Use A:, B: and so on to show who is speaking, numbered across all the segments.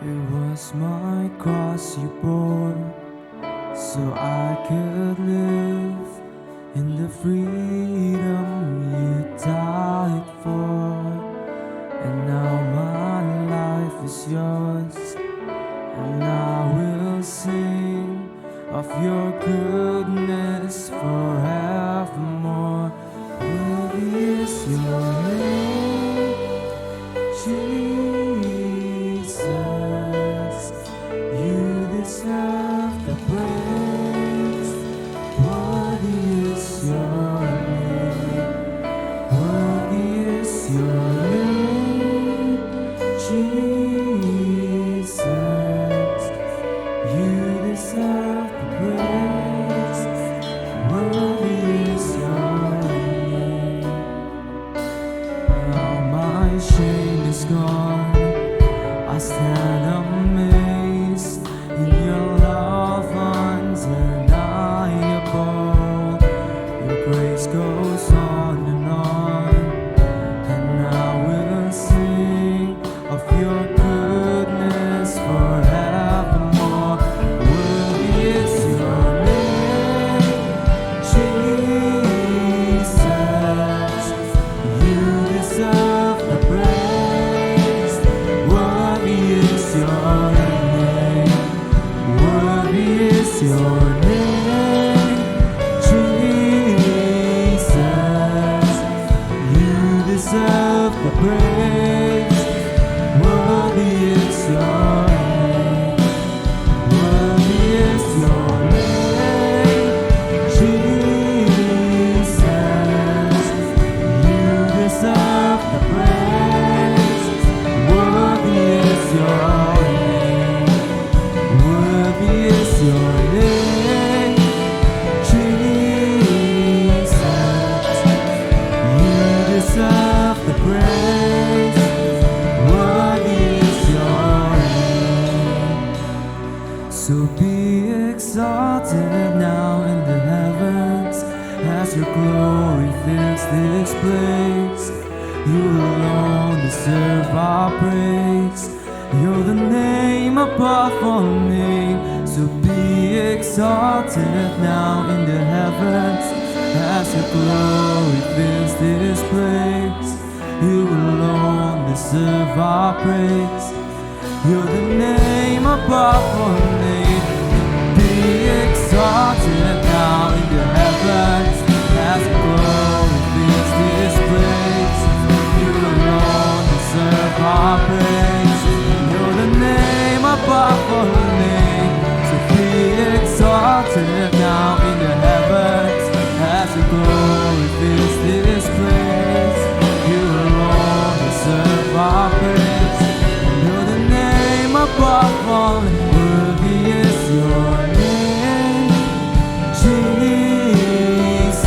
A: It was my cross you bore, so I could live in the freedom you died for. And now my life is yours, and I will sing of your goodness forevermore. Worthy is your name, Jesus. You deserve the praise. Worthy is your name. Worthy is your name, Jesus. You deserve the praise. Worthy is your name. Now my shame is gone. I stand amazed in your love undeniable. Your grace goes on, and I will sing of your goodness forevermore. Worthy is your name, Jesus. You deserve the praise. Worthy is your name. Worthy is your name, Jesus. You deserve the praise. Worthy is your name. Worthy is your name, Jesus. You deserve the praise. Worthy is your name. Worthy is your name, Jesus. You deserve the praise. Worthy is your name. So be exalted now in the heavens as your glory fills this place. You alone deserve our praise. You're the name above all names. So be exalted now in the heavens as your glory fills this place. You alone deserve our praise. You're the name above all names. Be exalted now in the heavens as your glory fills this place. You alone deserve our praise. You're the name above all names. So be exalted now in the heavens as your glory fills this place. You alone deserve our praise. You're the name above all. Worthy is your name, Jesus.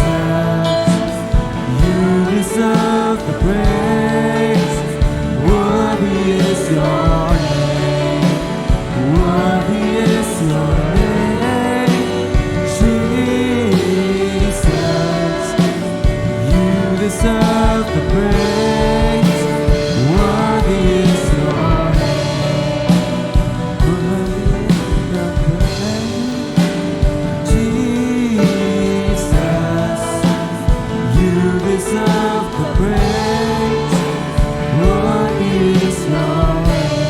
A: You deserve the praise. Worthy is your name. Worthy is your name, Jesus. You deserve the praise. Worthy is your name. Worthy is the praise, Jesus. You deserve the praise. Worthy is your name.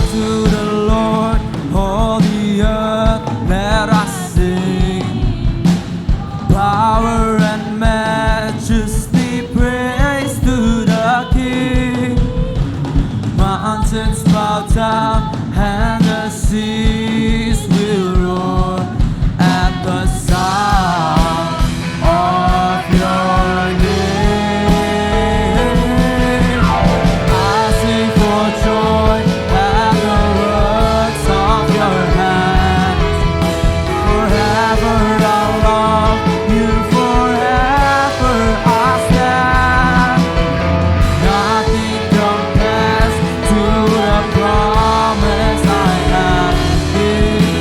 A: to the Lord, all the earth, let us sing. Power and majesty, praise to the King. Mountains bow down and the seas will roar at the sound of your name. I sing for joy at the works of your hands. Forever I'll love you, forever I'll stand. Nothing compares to the promise I have in.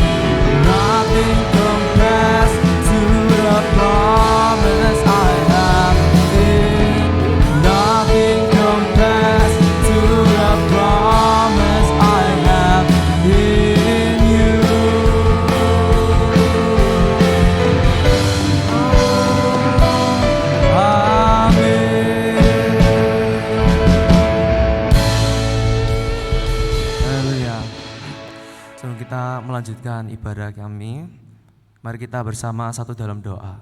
A: Nothing compares to the promise I have in. Nothing compares to the promise I have in you. Haleluya. Sebelum kita melanjutkan ibadah kami, mari kita bersama satu dalam doa.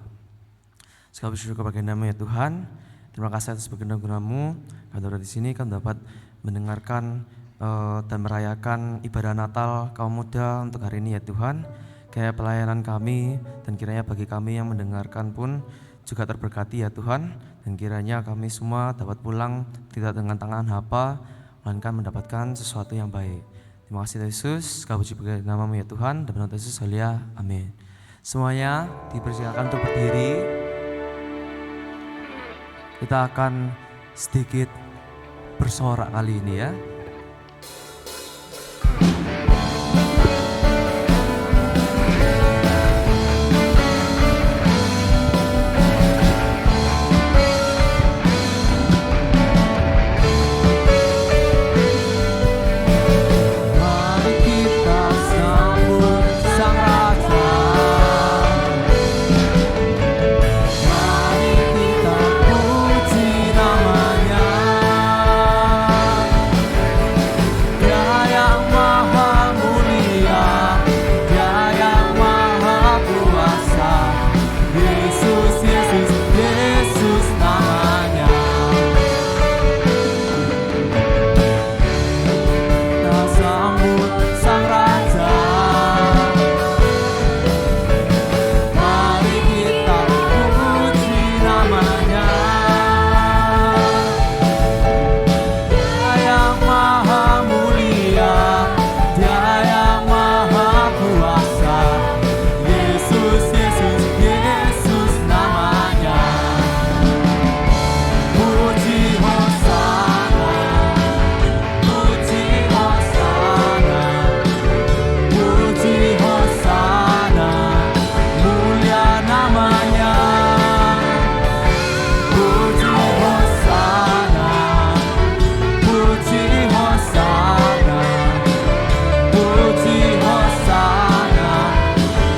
A: Sekali bersyukur bagi nama ya Tuhan. Terima kasih atas berkenan-Mu. Kami di sini kami dapat mendengarkan dan merayakan ibadah Natal kaum muda untuk hari ini ya Tuhan. Kayak pelayanan kami dan kiranya bagi kami yang mendengarkan pun juga terberkati ya Tuhan. Dan kiranya kami semua dapat pulang tidak dengan tangan hampa, melainkan mendapatkan sesuatu yang baik. Terima kasih Yesus, kami puji bagi nama-Mu ya Tuhan. Dan Tuhan Yesus Halia, amin. Semuanya dipersilakan untuk berdiri. Kita akan sedikit bersorak kali ini ya. Mari kita sambut Sang Raja. Mari kita puji nama-Nya. Dia yang maha mulia, Dia yang maha kuasa. Yesus, Yesus, Yesus namanya. Kita sambut Sang Raja. Mari kita puji nama-Nya. Dia yang maha mulia, Dia yang maha kuasa. Yesus, Yesus, Yesus namanya. Puji Hosana, puji Hosana, puji Hosana, mulia namanya. Puji Hosana, puji Hosana, puji Hosana,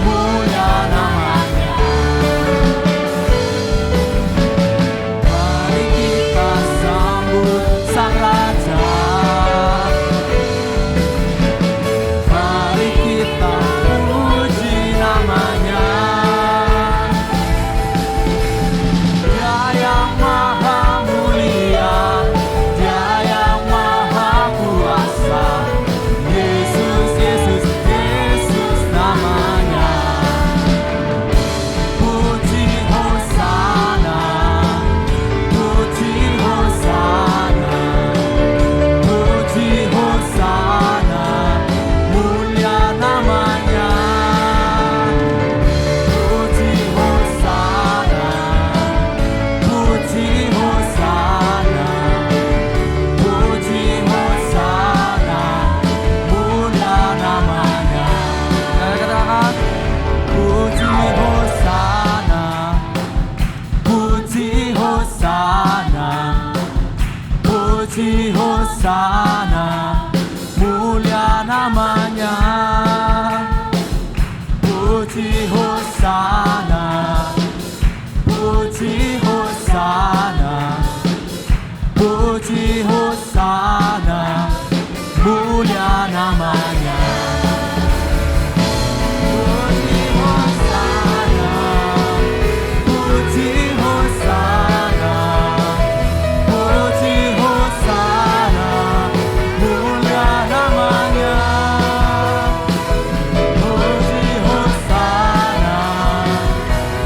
A: mulia namanya. Mari kita sambut Sang Raja. Mari kita puji nama-Nya. Dia yang maha mulia, Dia yang maha kuasa. Yesus, Yesus, Yesus namanya. Puji Hosana, puji Hosana, puji Hosana, mulia namanya. Puji Hosana, puji Hosana, puji Hosana, mulia namanya. Saya katakan puji Hosana, puji Hosana, puji Hosana, mulia namanya. Puji Hosana, puji Hosana, puji Hosana, mulia namanya. namanya. Puji Hosana, puji Hosana, puji Hosana, mulia namanya. Puji Hosana,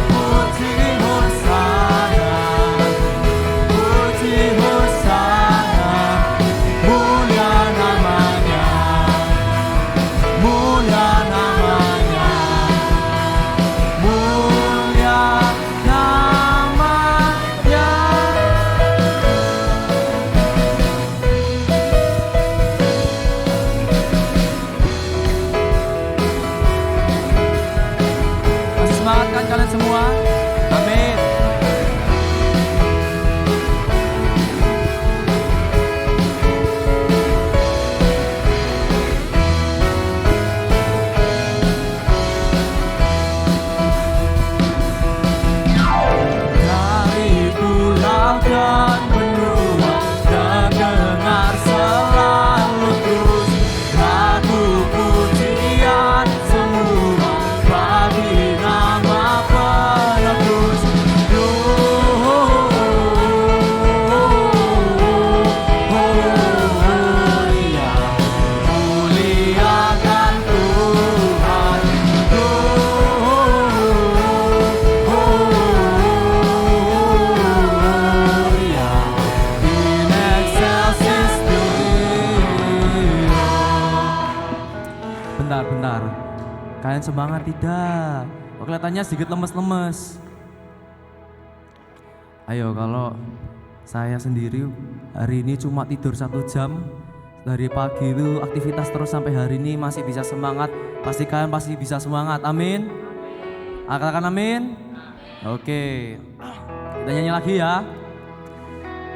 A: puji Hosana, puji Hosana, mulia namanya, mulia namanya, mulia namanya. Masih semangat kan kalian semua? Amin. Dari pulau dan benua terdengar selalu terus lagu pujian semua bagi nama penebus. Gloria, muliakan Tuhan. Gloria in excelsis Deo. Bentar. Kalian semangat tidak? Kok kelihatannya sedikit lemes-lemes. Ayo, kalau saya sendiri hari ini cuma tidur 1 jam. Dari pagi itu aktivitas terus sampai hari ini masih bisa semangat. Pasti kalian pasti bisa semangat. Amin. Katakan amin. Oke. Kita nyanyi lagi ya.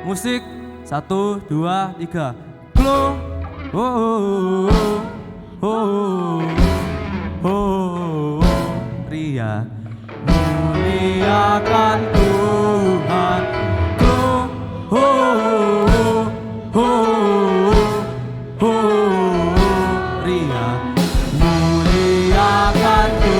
A: Musik 1, 2, 3. Gloria, muliakan Tuhan. Gloria, muliakan Tuhan.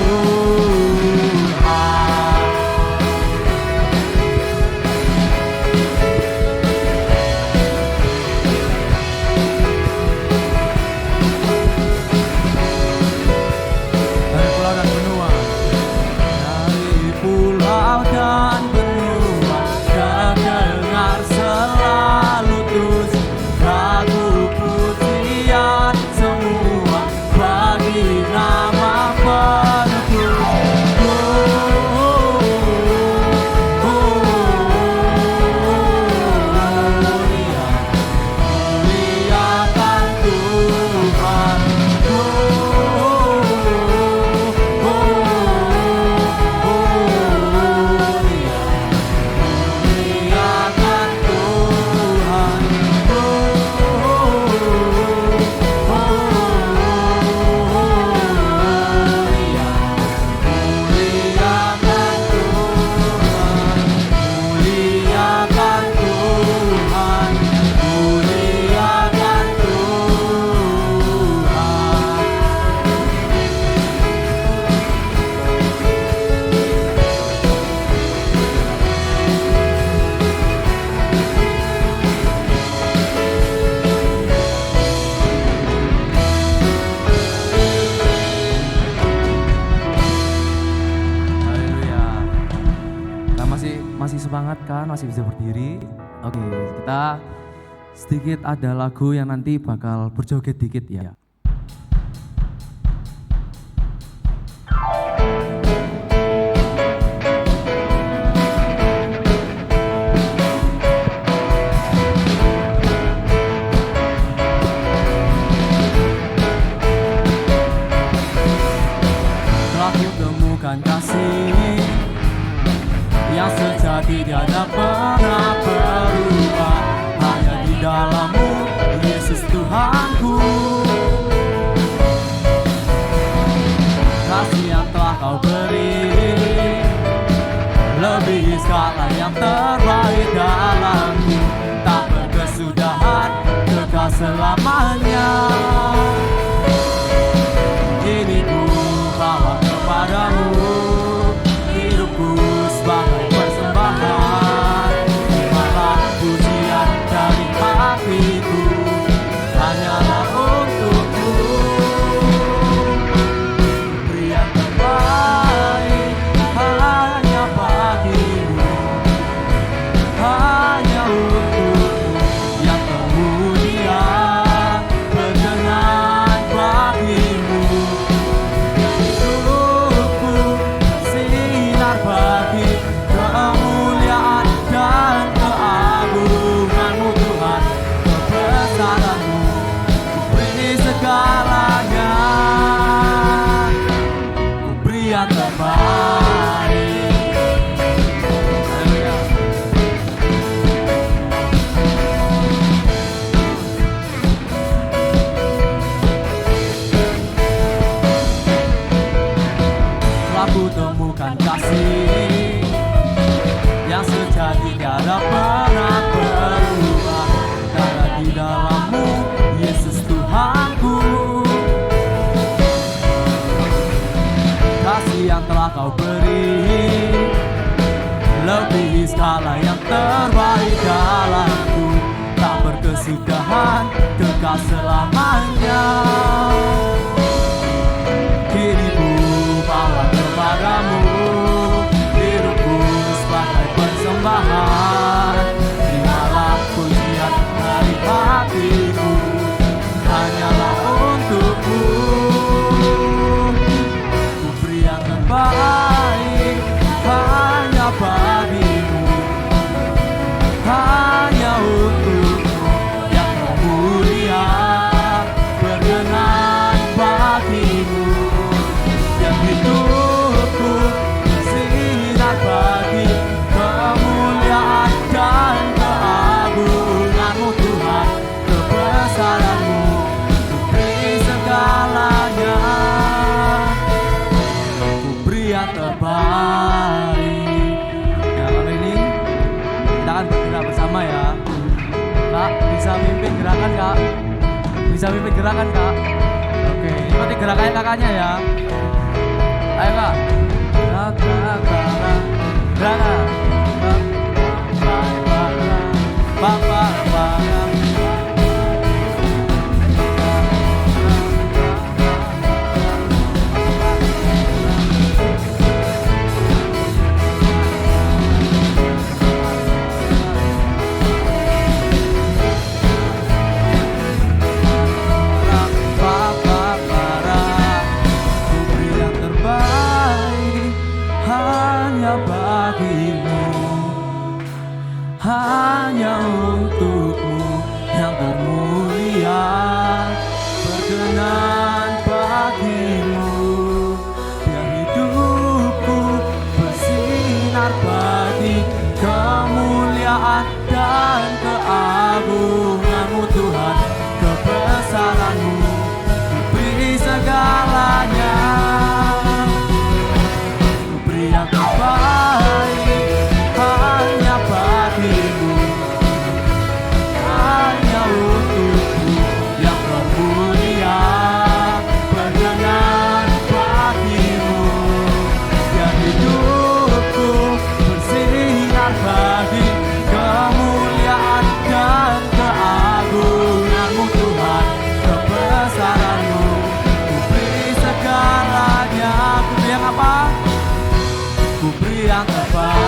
A: Dari pulau dan benua, dari pulau dan benua terdengar selalu terus lagu pujian semua bagi nama penebus. Gloria, muliakan Tuhan. Masih semangat kan? Masih bisa berdiri? Oke, kita sedikit ada lagu yang nanti bakal berjoget dikit ya. Telah kutemukan kasih yang sejati tiada pernah berubah, hanya di dalam-Mu Yesus Tuhanku. telah kau beri, lebih skala yang terbaik dalamku, tak berkesudahan, kekal selamanya. Kini ku bawa kepadamu hidupku sebagai persembahan. Terimalah pujian dari hatiku, hanyalah untukmu. Ku beri yang terbaik hanya bagimu, hanya untukmu yang termulia, berkenan bagimu. Yang hidupku bersinar bagi kemuliaan dan keagunganmu Tuhan, kebesaranmu, ku beri segalanya, ku beri yang terbaik. Ya, kali ini kita akan bergerak bersama ya. Kak, bisa mimpin gerakan Kak? Bisa mimpin gerakan Kak? Oke, ikuti gerakannya kakaknya ya. Ayo Kak. Hanya untukmu yang termulia, berkenan bagimu. Biar hidupku bersinar bagi kemuliaan dan keagunganmu Tuhan, kebesaranmu, ku beri segalanya, ku beri yang terbaik hanya bagimu, hanya untukmu yang termulia, berkenan bagimu. Biar hidupku bersinar bagi kemuliaan dan keagunganmu Tuhan, kebesaranmu, ku beri segalanya. Ku beri yang apa? Ku beri yang terbaik.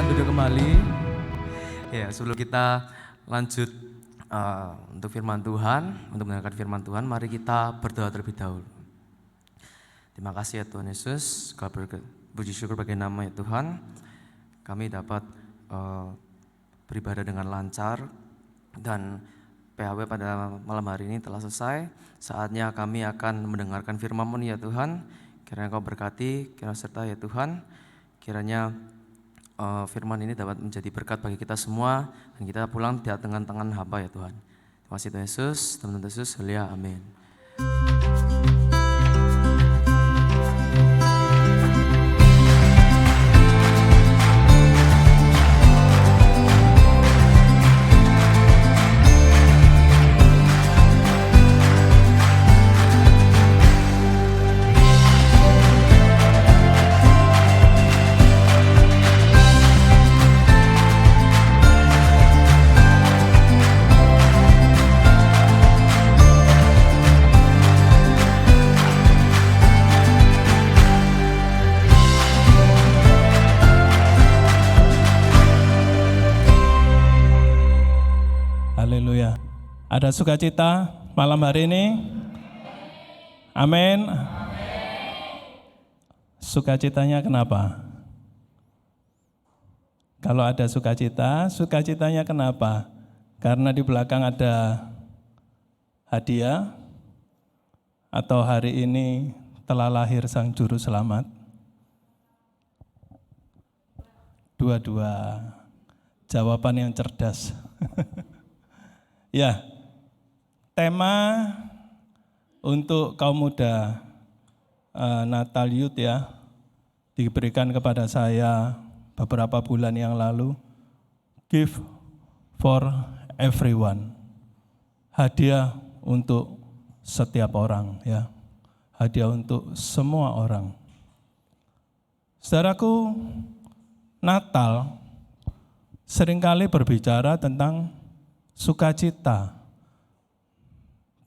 A: Duduk kembali. Ya, sebelum kita lanjut untuk firman Tuhan, untuk mendengarkan firman Tuhan, mari kita berdoa terlebih dahulu. Terima kasih ya Tuhan Yesus, puji syukur bagi nama ya Tuhan. Kami dapat beribadah dengan lancar dan PHW pada malam hari ini telah selesai. Saatnya kami akan mendengarkan firman-Mu ya Tuhan. Kiranya Kau berkati, kiranya serta ya Tuhan. Kiranya firman ini dapat menjadi berkat bagi kita semua dan kita pulang di dengan tangan hamba ya Tuhan. Terima kasih Tuhan Yesus, teman-teman Yesus, haleluya, amin.
B: Haleluya. Ada sukacita malam hari ini? Amin. Sukacitanya kenapa? Kalau ada sukacita, sukacitanya kenapa? Karena di belakang ada hadiah, atau hari ini telah lahir Sang Juru Selamat? Dua-dua jawaban yang cerdas. Ya, tema untuk kaum muda Natal Youth ya, diberikan kepada saya beberapa bulan yang lalu. Give for everyone. Hadiah untuk setiap orang ya. Hadiah untuk semua orang. Saudaraku, Natal seringkali berbicara tentang sukacita,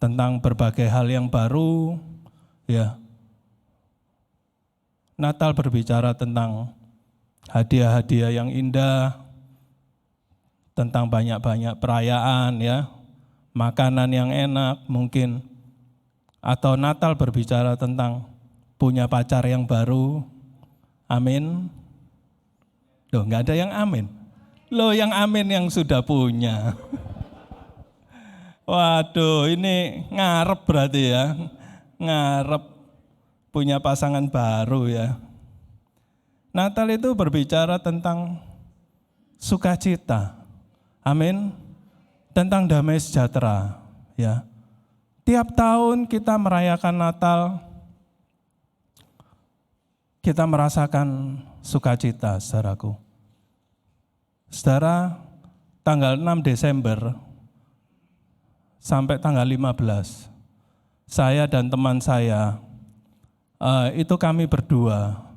B: tentang berbagai hal yang baru ya. Natal berbicara tentang hadiah-hadiah yang indah, tentang banyak-banyak perayaan ya, makanan yang enak mungkin. Atau Natal berbicara tentang punya pacar yang baru. Amin. Loh, enggak ada yang amin. Loh, yang amin yang sudah punya. Waduh, ini ngarep berarti ya. Ngarep punya pasangan baru ya. Natal itu berbicara tentang sukacita. Amin. Tentang damai sejahtera ya. Tiap tahun kita merayakan Natal, kita merasakan sukacita, saudaraku. Saudara, tanggal 6 Desember sampai tanggal 15, saya dan teman saya, itu kami berdua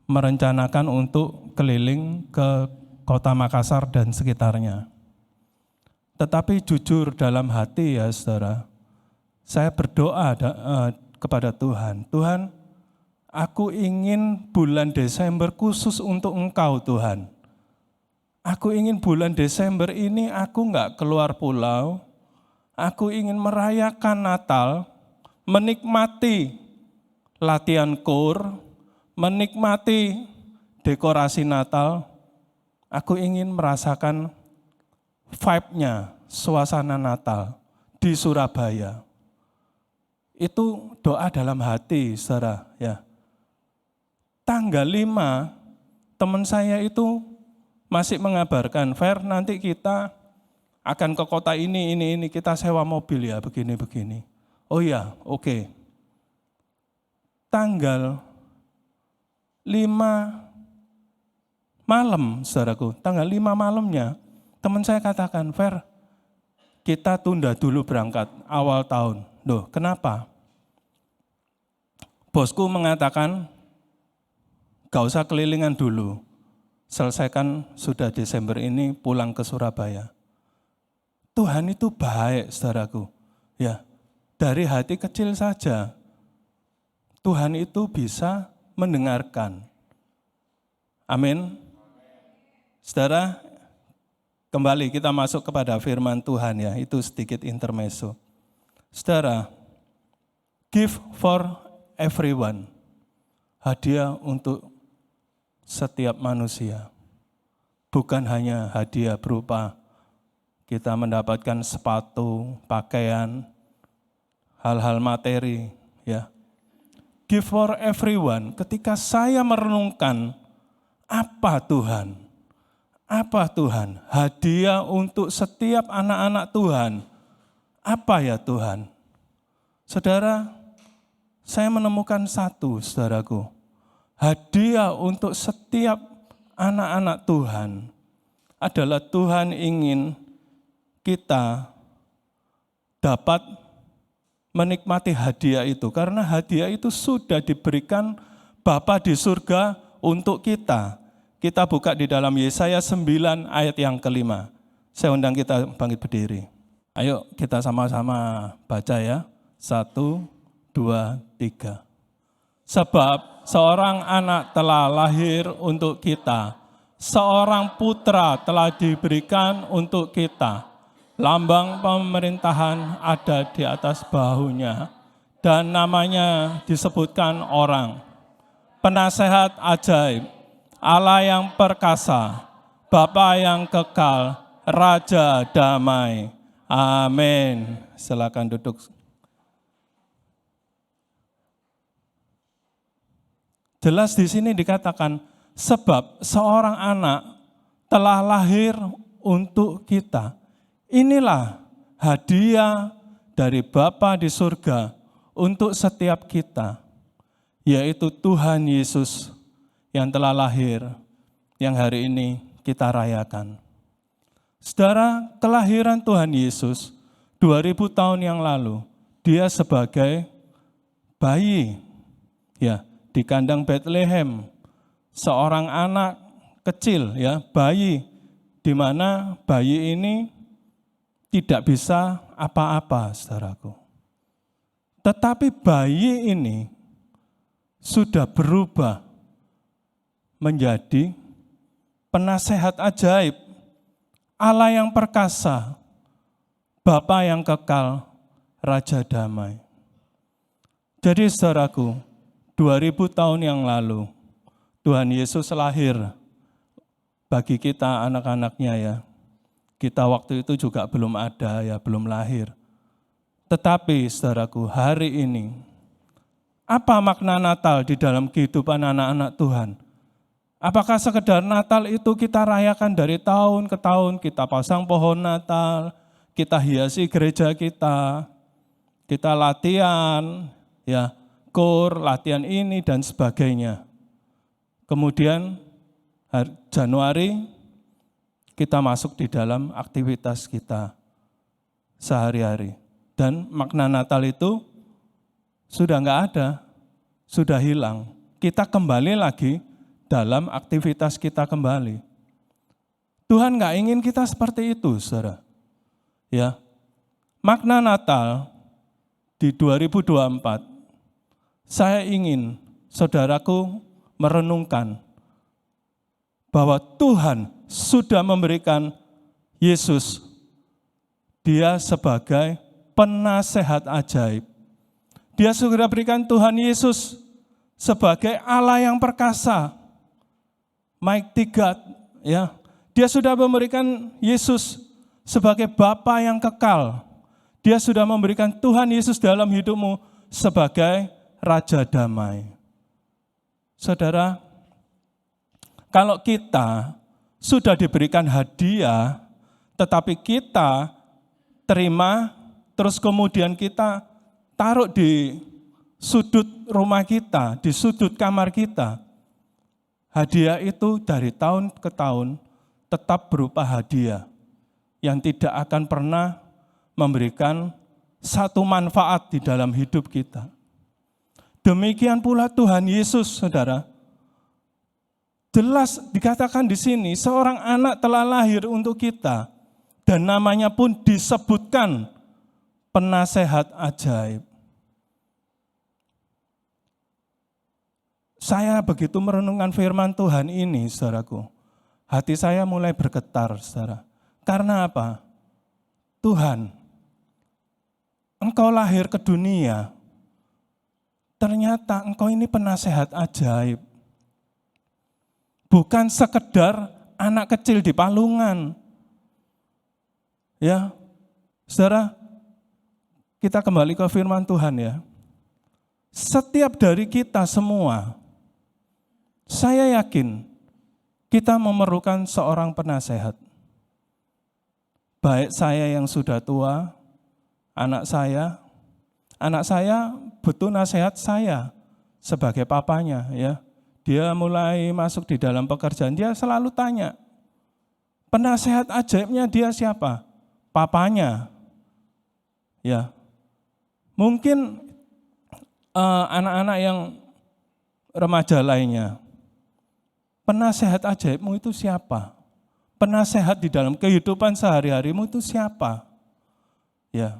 B: merencanakan untuk keliling ke kota Makassar dan sekitarnya. Tetapi jujur dalam hati ya saudara, saya berdoa kepada Tuhan, Tuhan, aku ingin bulan Desember khusus untuk Engkau Tuhan. Aku ingin bulan Desember ini aku enggak keluar pulau, aku ingin merayakan Natal, menikmati latihan KOR, menikmati dekorasi Natal, aku ingin merasakan vibe-nya, suasana Natal di Surabaya. Itu doa dalam hati, saudara ya. Tanggal 5, teman saya itu masih mengabarkan, Fer, nanti kita akan ke kota ini, kita sewa mobil ya, begini. Oh ya, oke. Tanggal 5 malam, saudaraku, tanggal 5 malamnya, teman saya katakan, Fer, kita tunda dulu berangkat awal tahun. Loh, kenapa? Bosku mengatakan, gak usah kelilingan dulu. Selesaikan sudah Desember ini pulang ke Surabaya. Tuhan itu baik, saudaraku. Ya, dari hati kecil saja, Tuhan itu bisa mendengarkan. Amin. Saudara, kembali kita masuk kepada firman Tuhan ya, itu sedikit intermezzo. Saudara, give for everyone, hadiah untuk setiap manusia. Bukan hanya hadiah berupa kita mendapatkan sepatu, pakaian, hal-hal materi ya. Give for everyone, ketika saya merenungkan apa Tuhan? Apa Tuhan? Hadiah untuk setiap anak-anak Tuhan. Apa ya Tuhan? Saudara, saya menemukan satu, saudaraku. Hadiah untuk setiap anak-anak Tuhan adalah Tuhan ingin kita dapat menikmati hadiah itu. Karena hadiah itu sudah diberikan Bapa di surga untuk kita. Kita buka di dalam Yesaya 9 ayat yang kelima. Saya undang kita bangkit berdiri. Ayo kita sama-sama baca ya. 1, 2, 3. Sebab seorang anak telah lahir untuk kita. Seorang putra telah diberikan untuk kita. Lambang pemerintahan ada di atas bahunya. Dan namanya disebutkan orang. Penasehat ajaib. Allah yang perkasa, Bapa yang kekal, Raja damai. Amin. Silakan duduk. Jelas di sini dikatakan, sebab seorang anak telah lahir untuk kita. Inilah hadiah dari Bapa di surga untuk setiap kita. yaitu Tuhan Yesus yang telah lahir, yang hari ini kita rayakan. Saudara, kelahiran Tuhan Yesus 2000 tahun yang lalu, dia sebagai bayi ya di kandang Bethlehem, seorang anak kecil ya, bayi di mana bayi ini tidak bisa apa-apa, saudaraku. Tetapi bayi ini sudah berubah menjadi penasehat ajaib, Allah yang perkasa, Bapa yang kekal, Raja damai. Jadi saudaraku, 2000 tahun yang lalu, Tuhan Yesus lahir bagi kita anak-anaknya ya. Kita waktu itu juga belum ada ya, belum lahir. Tetapi saudaraku, hari ini, apa makna Natal di dalam kehidupan anak-anak Tuhan? Apakah sekedar Natal itu kita rayakan dari tahun ke tahun, kita pasang pohon Natal, kita hiasi gereja kita latihan, ya, kor, latihan ini dan sebagainya. Kemudian Januari kita masuk di dalam aktivitas kita sehari-hari. Dan makna Natal itu sudah enggak ada, sudah hilang. Kita kembali lagi dalam aktivitas kita kembali. Tuhan enggak ingin kita seperti itu, saudara. Ya, makna Natal di 2024, saya ingin saudaraku merenungkan bahwa Tuhan sudah memberikan Yesus, dia sebagai penasehat ajaib. Dia sudah berikan Tuhan Yesus sebagai Allah yang perkasa, Mighty God, ya. Dia sudah memberikan Yesus sebagai Bapa yang kekal. Dia sudah memberikan Tuhan Yesus dalam hidupmu sebagai Raja damai. Saudara, kalau kita sudah diberikan hadiah, tetapi kita terima, terus kemudian kita taruh di sudut rumah kita, di sudut kamar kita, hadiah itu dari tahun ke tahun tetap berupa hadiah yang tidak akan pernah memberikan satu manfaat di dalam hidup kita. Demikian pula Tuhan Yesus, saudara. Jelas dikatakan di sini, seorang anak telah lahir untuk kita dan namanya pun disebutkan penasehat ajaib. Saya begitu merenungkan firman Tuhan ini, saudaraku, hati saya mulai bergetar, saudara. Karena apa? Tuhan, Engkau lahir ke dunia, ternyata Engkau ini penasehat ajaib. Bukan sekedar anak kecil di palungan. Ya, saudara, kita kembali ke firman Tuhan ya. Setiap dari kita semua, saya yakin kita memerlukan seorang penasehat. Baik saya yang sudah tua, anak saya butuh nasihat saya sebagai papanya ya. Dia mulai masuk di dalam pekerjaan, dia selalu tanya, penasehat ajaibnya dia siapa? Papanya. Ya. Mungkin anak-anak yang remaja lainnya, penasehat ajaibmu itu siapa? Penasehat di dalam kehidupan sehari-harimu itu siapa? Ya.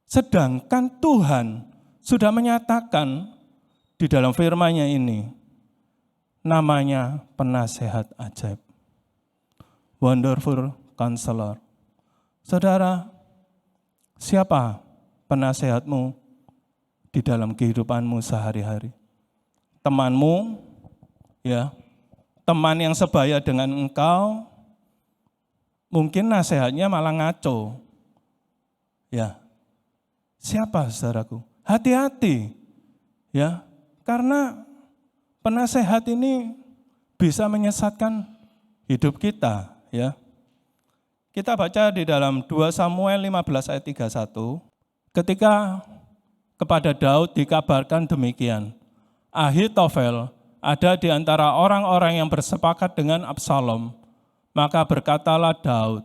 B: Sedangkan Tuhan sudah menyatakan di dalam firman-Nya ini, namanya penasehat ajaib. Wonderful Counselor. Saudara, siapa penasehatmu di dalam kehidupanmu sehari-hari? Temanmu, ya, teman yang sebaya dengan engkau, mungkin nasihatnya malah ngaco. Ya, siapa saudaraku? Hati-hati, ya, karena penasehat ini bisa menyesatkan hidup kita, ya. Kita baca di dalam 2 Samuel 15 ayat 31, ketika kepada Daud dikabarkan demikian, Ahitofel ada di antara orang-orang yang bersepakat dengan Absalom. Maka berkatalah Daud,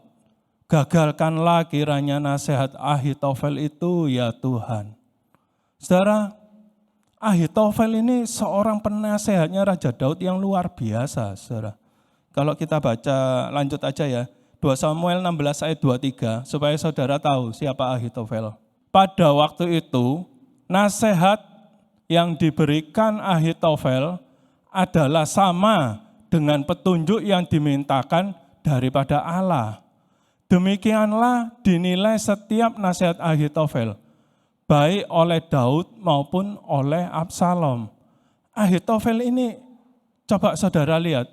B: gagalkanlah kiranya nasihat Ahitofel itu ya Tuhan. Saudara, Ahitofel ini seorang penasehatnya Raja Daud yang luar biasa, saudara. Kalau kita baca, lanjut aja ya, 2 Samuel 16 ayat 23, supaya saudara tahu siapa Ahitofel. Pada waktu itu, nasihat yang diberikan Ahitofel adalah sama dengan petunjuk yang dimintakan daripada Allah. Demikianlah dinilai setiap nasihat Ahitofel, baik oleh Daud maupun oleh Absalom. Ahitofel ini, coba saudara lihat,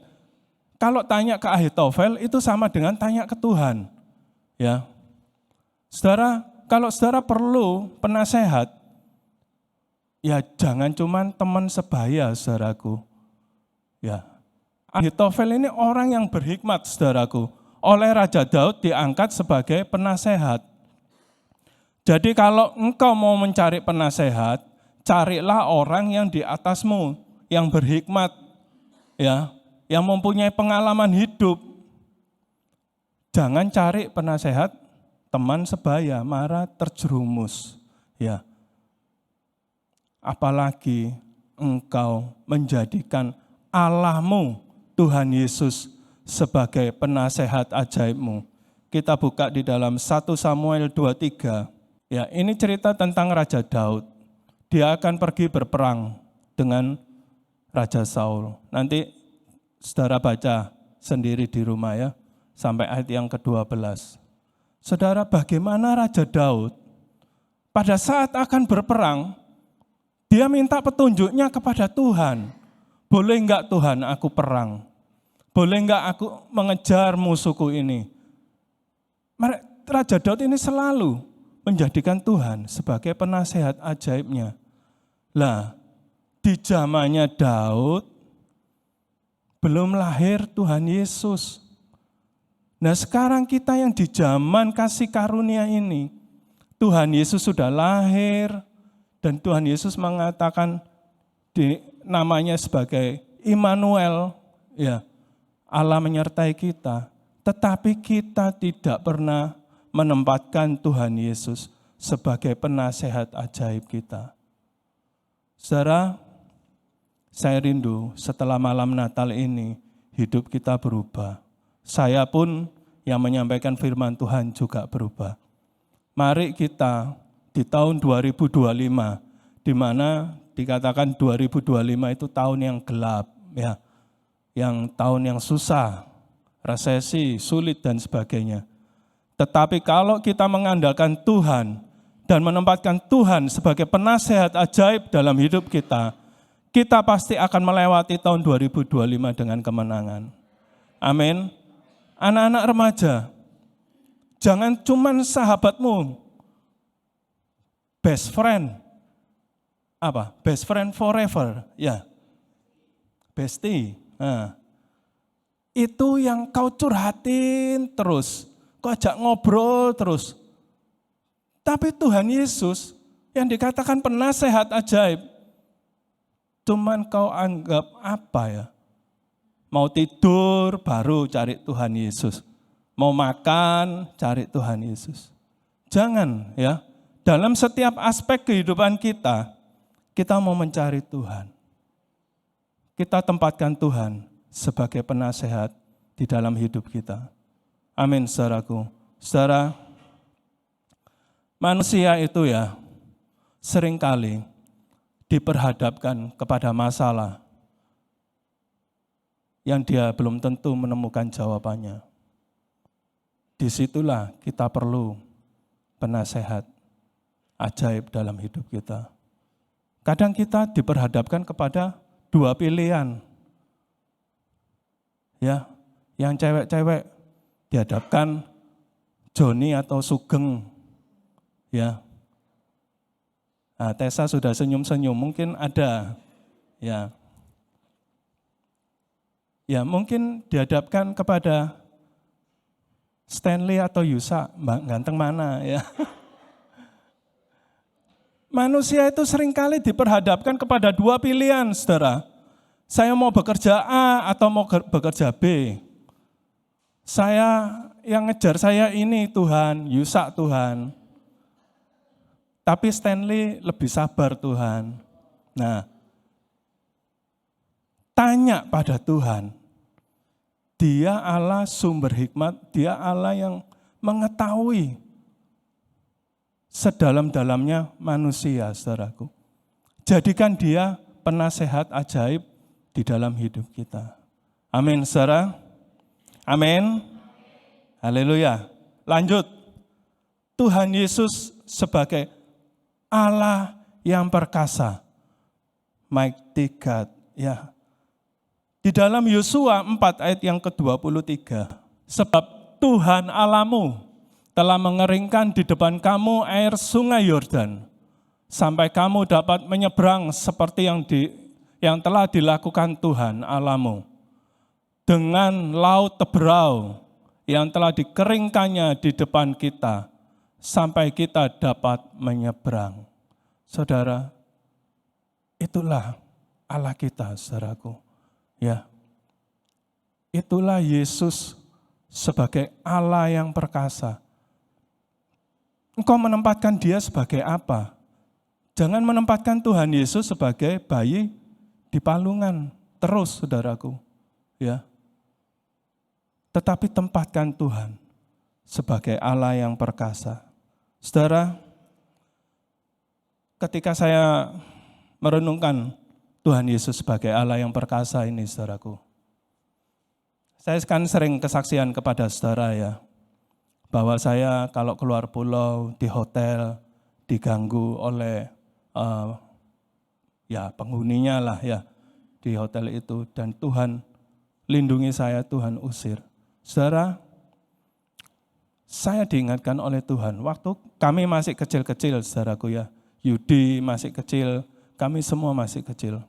B: kalau tanya ke Ahitofel itu sama dengan tanya ke Tuhan. Ya, saudara, kalau saudara perlu penasehat, ya jangan cuman teman sebaya, saudaraku. Ya, Ahitofel ini orang yang berhikmat, saudaraku. Oleh Raja Daud diangkat sebagai penasehat. Jadi kalau engkau mau mencari penasehat, carilah orang yang di atasmu, yang berhikmat, ya, yang mempunyai pengalaman hidup. Jangan cari penasehat teman sebaya, marah terjerumus. Ya. Apalagi engkau menjadikan Allahmu, Tuhan Yesus, sebagai penasehat ajaibmu. Kita buka di dalam 1 Samuel 23. Ya, ini cerita tentang Raja Daud. Dia akan pergi berperang dengan Raja Saul. Nanti saudara baca sendiri di rumah ya, sampai ayat yang ke-12. Saudara, bagaimana Raja Daud pada saat akan berperang, dia minta petunjuknya kepada Tuhan. Boleh enggak Tuhan aku perang? Boleh enggak aku mengejar musuhku ini? Raja Daud ini selalu menjadikan Tuhan sebagai penasehat ajaibnya. Lah, di zamannya Daud belum lahir Tuhan Yesus. Nah, sekarang kita yang di zaman kasih karunia ini, Tuhan Yesus sudah lahir dan Tuhan Yesus mengatakan namanya sebagai Immanuel, ya. Allah menyertai kita, tetapi kita tidak pernah menempatkan Tuhan Yesus sebagai penasehat ajaib kita. Saudara, saya rindu setelah malam Natal ini hidup kita berubah. Saya pun yang menyampaikan firman Tuhan juga berubah. Mari kita di tahun 2025, di mana dikatakan 2025 itu tahun yang gelap, ya. Yang tahun yang susah, resesi, sulit dan sebagainya. Tetapi kalau kita mengandalkan Tuhan dan menempatkan Tuhan sebagai penasehat ajaib dalam hidup kita, kita pasti akan melewati tahun 2025 dengan kemenangan. Amin. Anak-anak remaja, jangan cuman sahabatmu, best friend. Apa? Best friend forever, ya. Bestie. Nah, itu yang kau curhatin terus, kau ajak ngobrol terus. Tapi Tuhan Yesus yang dikatakan penasehat ajaib, cuman kau anggap apa ya? Mau tidur baru cari Tuhan Yesus. Mau makan cari Tuhan Yesus. Jangan ya, dalam setiap aspek kehidupan kita mau mencari Tuhan. Kita tempatkan Tuhan sebagai penasehat di dalam hidup kita. Amin, saudaraku. Saudara, manusia itu ya seringkali diperhadapkan kepada masalah yang dia belum tentu menemukan jawabannya. Disitulah kita perlu penasehat ajaib dalam hidup kita. Kadang kita diperhadapkan kepada dua pilihan. Ya, yang cewek-cewek dihadapkan Joni atau Sugeng. Ya. Nah, Tessa sudah senyum-senyum, mungkin ada. Ya. Ya, mungkin dihadapkan kepada Stanley atau Yusa, Mbak ganteng mana ya. Manusia itu seringkali diperhadapkan kepada dua pilihan, saudara. Saya mau bekerja A atau mau bekerja B. Yang ngejar saya ini Tuhan, Yusak Tuhan. Tapi Stanley lebih sabar Tuhan. Nah, tanya pada Tuhan. Dia Allah sumber hikmat, dia Allah yang mengetahui sedalam-dalamnya manusia, saudaraku. Jadikan dia penasehat ajaib di dalam hidup kita. Amin, saudara. Amin. Haleluya. Lanjut. Tuhan Yesus sebagai Allah yang perkasa. Mighty God. Ya. Di dalam Yosua 4 ayat yang ke-23. Sebab Tuhan Allahmu telah mengeringkan di depan kamu air sungai Yordan, sampai kamu dapat menyeberang seperti yang telah dilakukan Tuhan Allahmu. Dengan laut Teberau yang telah dikeringkannya di depan kita, sampai kita dapat menyeberang. Saudara, itulah Allah kita, saudaraku. Ya, itulah Yesus sebagai Allah yang perkasa. Engkau menempatkan dia sebagai apa? Jangan menempatkan Tuhan Yesus sebagai bayi di palungan terus, saudaraku. Ya. Tetapi tempatkan Tuhan sebagai Allah yang perkasa. Saudara, ketika saya merenungkan Tuhan Yesus sebagai Allah yang perkasa ini, saudaraku, saya kan sering kesaksian kepada saudara ya, bahwa saya kalau keluar pulau di hotel diganggu oleh penghuninya lah ya di hotel itu, dan Tuhan lindungi saya, Tuhan usir. Saudara, saya diingatkan oleh Tuhan waktu kami masih kecil-kecil, saudaraku ya, Yudi masih kecil, kami semua masih kecil.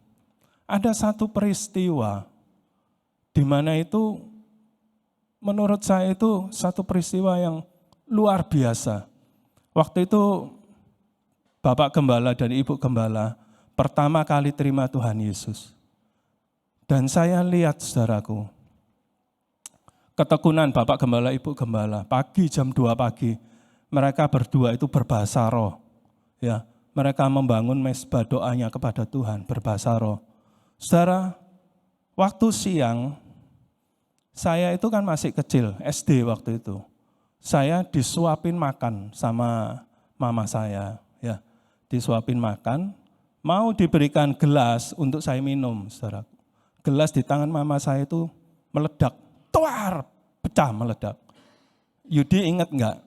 B: Ada satu peristiwa di mana itu menurut saya itu satu peristiwa yang luar biasa. Waktu itu Bapak Gembala dan Ibu Gembala pertama kali terima Tuhan Yesus. Dan saya lihat, saudaraku, ketekunan Bapak Gembala, Ibu Gembala, pagi jam 2 pagi, mereka berdua itu berbahasa roh. Ya, mereka membangun mezbah doanya kepada Tuhan, berbahasa roh. Saudara, waktu siang, saya itu kan masih kecil, SD waktu itu. Saya disuapin makan sama mama saya, ya. Disuapin makan, mau diberikan gelas untuk saya minum, saudara. Gelas di tangan mama saya itu meledak, tuar, pecah meledak. Yudi ingat enggak?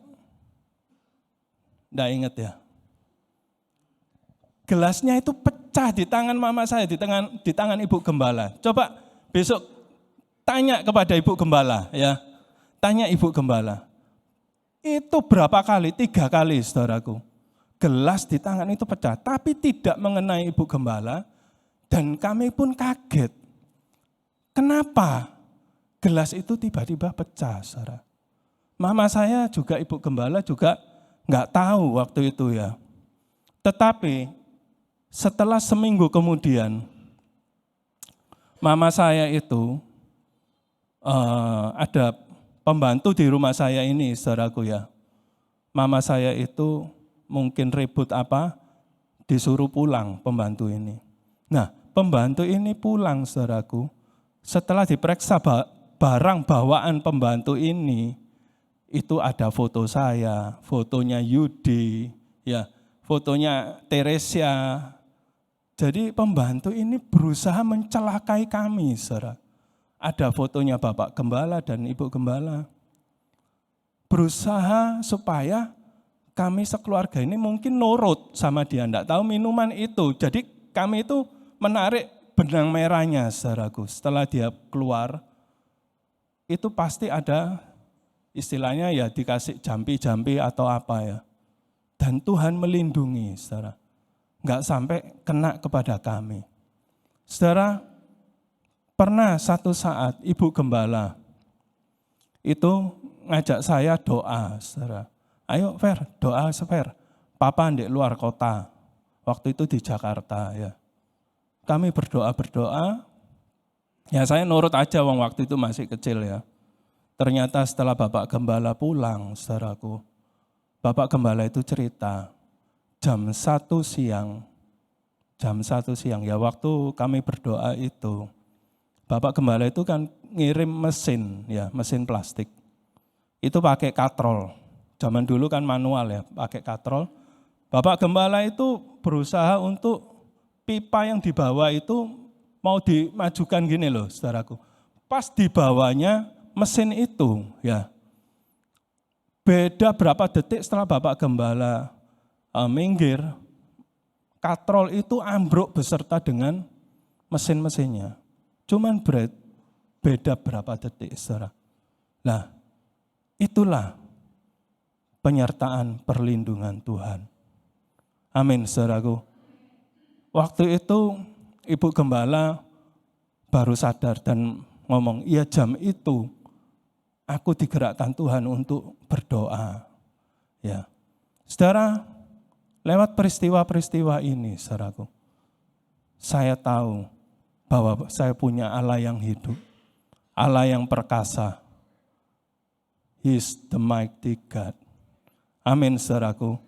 B: Enggak ingat ya. Gelasnya itu pecah di tangan mama saya, di tangan Ibu Gembala. Coba besok tanya kepada Ibu Gembala, ya. Tanya Ibu Gembala. Itu berapa kali? 3 kali, saudaraku. Gelas di tangan itu pecah, tapi tidak mengenai Ibu Gembala, dan kami pun kaget. Kenapa gelas itu tiba-tiba pecah, saudara? Mama saya juga, Ibu Gembala juga nggak tahu waktu itu ya. Tetapi setelah seminggu kemudian, mama saya itu ada pembantu di rumah saya ini, saudaraku ya. Mama saya itu mungkin ribut apa, disuruh pulang pembantu ini. Nah, pembantu ini pulang, saudaraku. Setelah diperiksa barang bawaan pembantu ini, itu ada foto saya, fotonya Yudi, ya, fotonya Teresia. Jadi pembantu ini berusaha mencelakai kami, saudara. Ada fotonya Bapak Gembala dan Ibu Gembala. Berusaha supaya kami sekeluarga ini mungkin nurut sama dia, enggak tahu minuman itu. Jadi kami itu menarik benang merahnya, saudaraku. Setelah dia keluar, itu pasti ada istilahnya ya dikasih jampi-jampi atau apa ya. Dan Tuhan melindungi, saudara. Enggak sampai kena kepada kami. Saudara, pernah satu saat Ibu Gembala itu ngajak saya doa, saudara. Ayo Fer, doa Fer. Papa di luar kota. waktu itu di Jakarta ya. Kami berdoa, ya saya nurut aja waktu itu masih kecil ya. Ternyata setelah Bapak Gembala pulang, saudaraku, Bapak Gembala itu cerita, jam 1 siang ya waktu kami berdoa itu, Bapak Gembala itu kan ngirim mesin ya, mesin plastik. Itu pakai katrol, zaman dulu kan manual ya, pakai katrol. Bapak Gembala itu berusaha untuk pipa yang dibawa itu mau dimajukan gini loh saudaraku. Pas dibawanya mesin itu ya, beda berapa detik setelah Bapak Gembala minggir, katrol itu ambruk beserta dengan mesin-mesinnya. Cuman beda berapa detik saudara. Nah itulah penyertaan perlindungan Tuhan. Amin saudaraku. Waktu itu Ibu Gembala baru sadar dan ngomong, iya jam itu aku digerakkan Tuhan untuk berdoa. Ya, saudara, lewat peristiwa-peristiwa ini, saudaraku, saya tahu bahwa saya punya Allah yang hidup, Allah yang perkasa. He is the mighty God. Amin, saudaraku.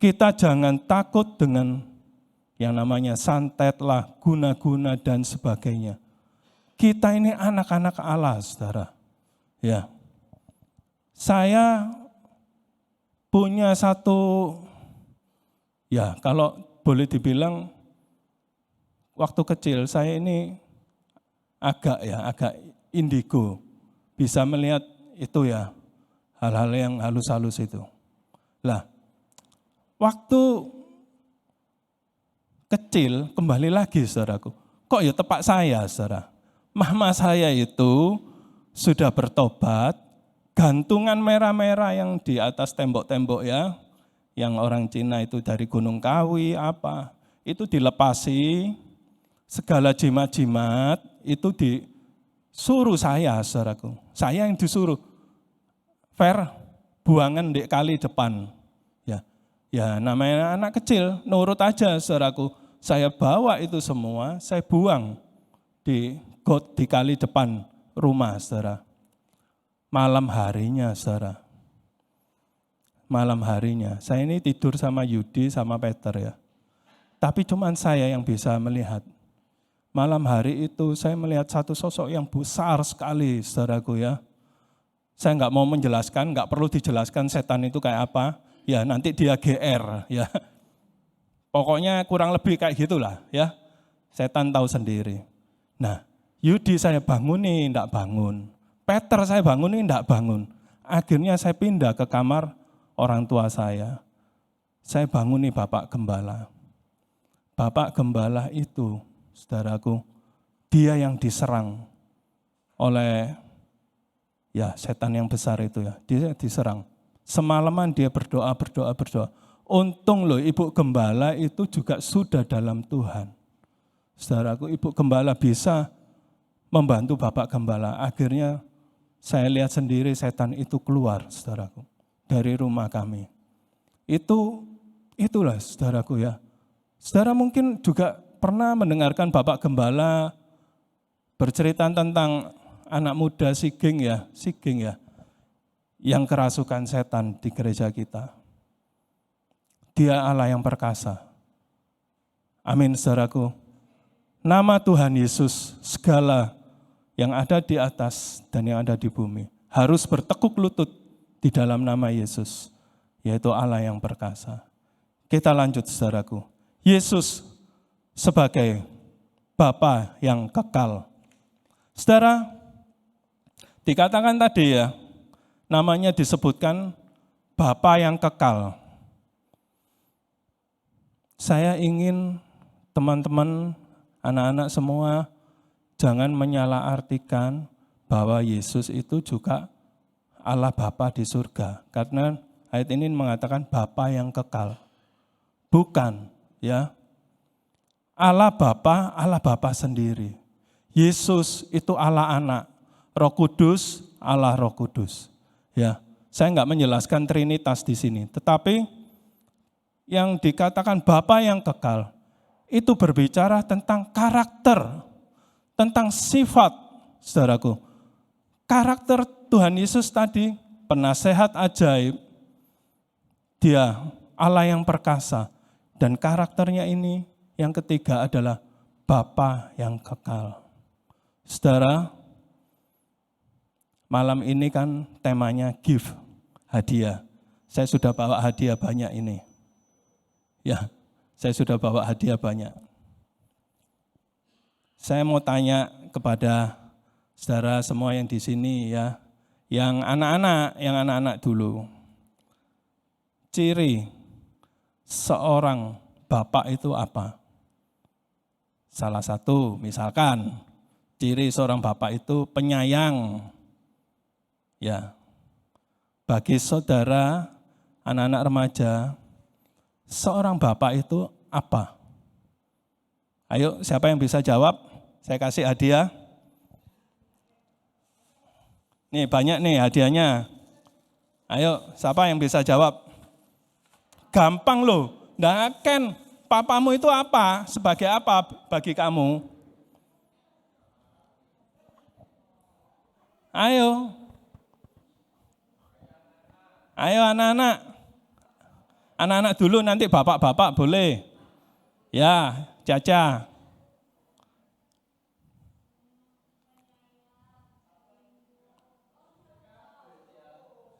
B: Kita jangan takut dengan yang namanya santet lah, guna-guna dan sebagainya. Kita ini anak-anak Allah, saudara. Ya, saya punya satu, ya kalau boleh dibilang, waktu kecil saya ini agak indigo, bisa melihat itu ya, hal-hal yang halus-halus itu. Lah, waktu kecil, kembali lagi saudaraku, kok ya tepak saya saudara. Mama saya itu sudah bertobat, gantungan merah-merah yang di atas tembok-tembok ya, yang orang Cina itu dari Gunung Kawi apa, itu dilepasi, segala jimat-jimat itu disuruh saya saudaraku. Saya yang disuruh, buangan di kali depan. Ya namanya anak kecil, nurut aja saudaraku. Saya bawa itu semua, saya buang di got di kali depan rumah, saudara. Malam harinya, saudara. Malam harinya, saya ini tidur sama Yudi, sama Peter ya. Tapi cuman saya yang bisa melihat. Malam hari itu saya melihat satu sosok yang besar sekali, saudaraku ya. Saya nggak mau menjelaskan, nggak perlu dijelaskan setan itu kayak apa. Ya nanti dia GR ya. Pokoknya kurang lebih kayak gitulah ya. Setan tahu sendiri. Nah, Yudi saya bangunin, enggak bangun. Peter saya bangunin, enggak bangun. Akhirnya saya pindah ke kamar orang tua saya. Saya banguni Bapak Gembala. Bapak Gembala itu, saudaraku, dia yang diserang oleh ya setan yang besar itu ya. Dia diserang. Semalaman dia berdoa. Untung loh Ibu Gembala itu juga sudah dalam Tuhan. Saudaraku, Ibu Gembala bisa membantu Bapak Gembala. Akhirnya saya lihat sendiri setan itu keluar, saudaraku, dari rumah kami. Itulah saudaraku ya. Saudara mungkin juga pernah mendengarkan Bapak Gembala bercerita tentang anak muda Siging ya, yang kerasukan setan di gereja kita. Dia Allah yang perkasa. Amin saudaraku. Nama Tuhan Yesus, segala yang ada di atas dan yang ada di bumi harus bertekuk lutut di dalam nama Yesus, yaitu Allah yang perkasa. Kita lanjut saudaraku. Yesus sebagai Bapa yang kekal. Saudara, dikatakan tadi ya, namanya disebutkan Bapa yang kekal. Saya ingin teman-teman, anak-anak semua jangan menyalahartikan bahwa Yesus itu juga Allah Bapa di surga. Karena ayat ini mengatakan Bapa yang kekal. Bukan, ya. Allah Bapa sendiri. Yesus itu Allah Anak, Roh Kudus, Allah Roh Kudus. Ya, saya enggak menjelaskan Trinitas di sini, tetapi yang dikatakan Bapa yang kekal, itu berbicara tentang karakter, tentang sifat, saudaraku. Karakter Tuhan Yesus tadi, penasehat ajaib, Dia Allah yang perkasa, dan karakternya ini yang ketiga adalah Bapa yang kekal. Saudara, malam ini kan temanya give, hadiah. Saya sudah bawa hadiah banyak ini. Ya, saya sudah bawa hadiah banyak. Saya mau tanya kepada saudara semua yang di sini ya, yang anak-anak dulu. Ciri seorang bapak itu apa? Salah satu misalkan ciri seorang bapak itu penyayang. Ya. Bagi saudara, anak-anak remaja, seorang bapak itu apa? Ayo, siapa yang bisa jawab? Saya kasih hadiah. Nih, banyak nih hadiahnya. Ayo, siapa yang bisa jawab? Gampang loh. Nah, Ken, papamu itu apa? Sebagai apa bagi kamu? Ayo. Ayo anak-anak. Anak-anak dulu, nanti bapak-bapak boleh. Ya, Caca.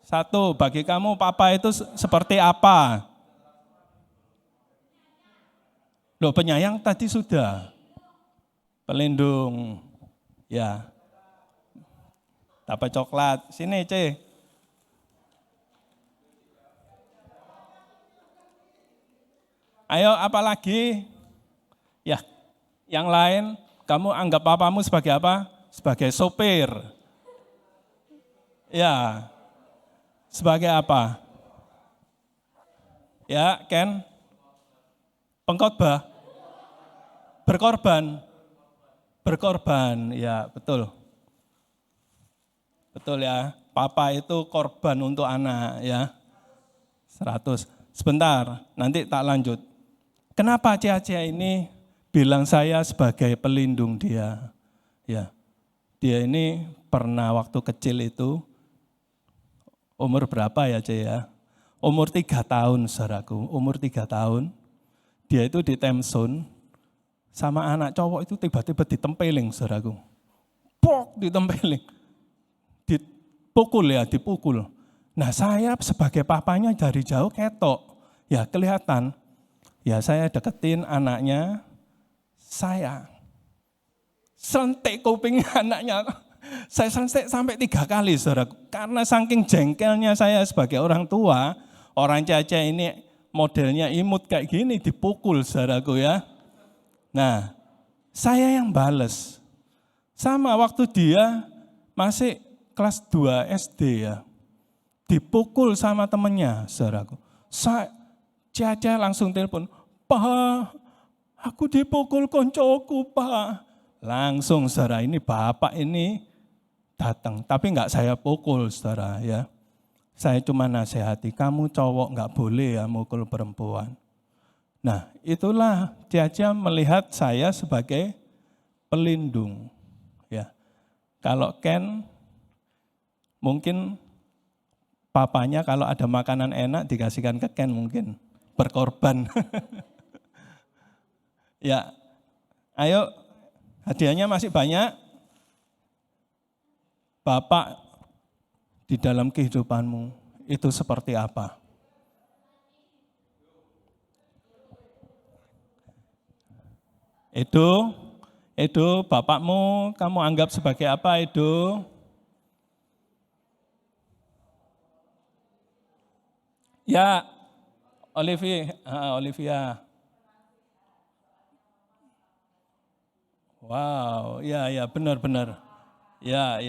B: Satu, bagi kamu papa itu seperti apa? Loh, penyayang tadi sudah. Pelindung. Ya. Dapat coklat. Sini, C. Ayo, apa lagi? Ya, yang lain, kamu anggap papamu sebagai apa? Sebagai sopir. Ya, sebagai apa? Ya, Ken? Pengkhotbah? Berkorban? Berkorban, ya betul. Betul ya, papa itu korban untuk anak ya. 100. Sebentar, nanti tak lanjut. Kenapa Cia-Cia ini bilang saya sebagai pelindung dia? Ya, dia ini pernah waktu kecil itu, umur berapa ya Cia ya? Umur 3 tahun saudaraku, umur 3 tahun. Dia itu ditemsun sama anak cowok itu tiba-tiba ditempeling saudaraku. Pok, ditempeling. Dipukul. Nah saya sebagai papanya dari jauh ketok, ya kelihatan. Ya saya deketin anaknya, saya sentik kuping anaknya. Saya sentik sampai 3 kali saudaraku. Karena saking jengkelnya saya sebagai orang tua, orang Caca ini modelnya imut kayak gini dipukul saudaraku ya. Nah saya yang bales. Sama waktu dia masih kelas 2 SD ya. Dipukul sama temennya saudaraku. Caca langsung telepon, "Pak, aku dipukul koncoku, Pak." Langsung saudara, ini bapak ini datang, tapi enggak saya pukul saudara ya. Saya cuma nasihati, kamu cowok enggak boleh ya mukul perempuan. Nah itulah Caca melihat saya sebagai pelindung. Ya. Kalau Ken, mungkin papanya kalau ada makanan enak dikasihkan ke Ken mungkin. Berkorban. Ya, ayo hadiahnya masih banyak. Bapak di dalam kehidupanmu itu seperti apa? Edo, bapakmu kamu anggap sebagai apa Edo? Ya, Olivia. Wow, ya benar. Ya.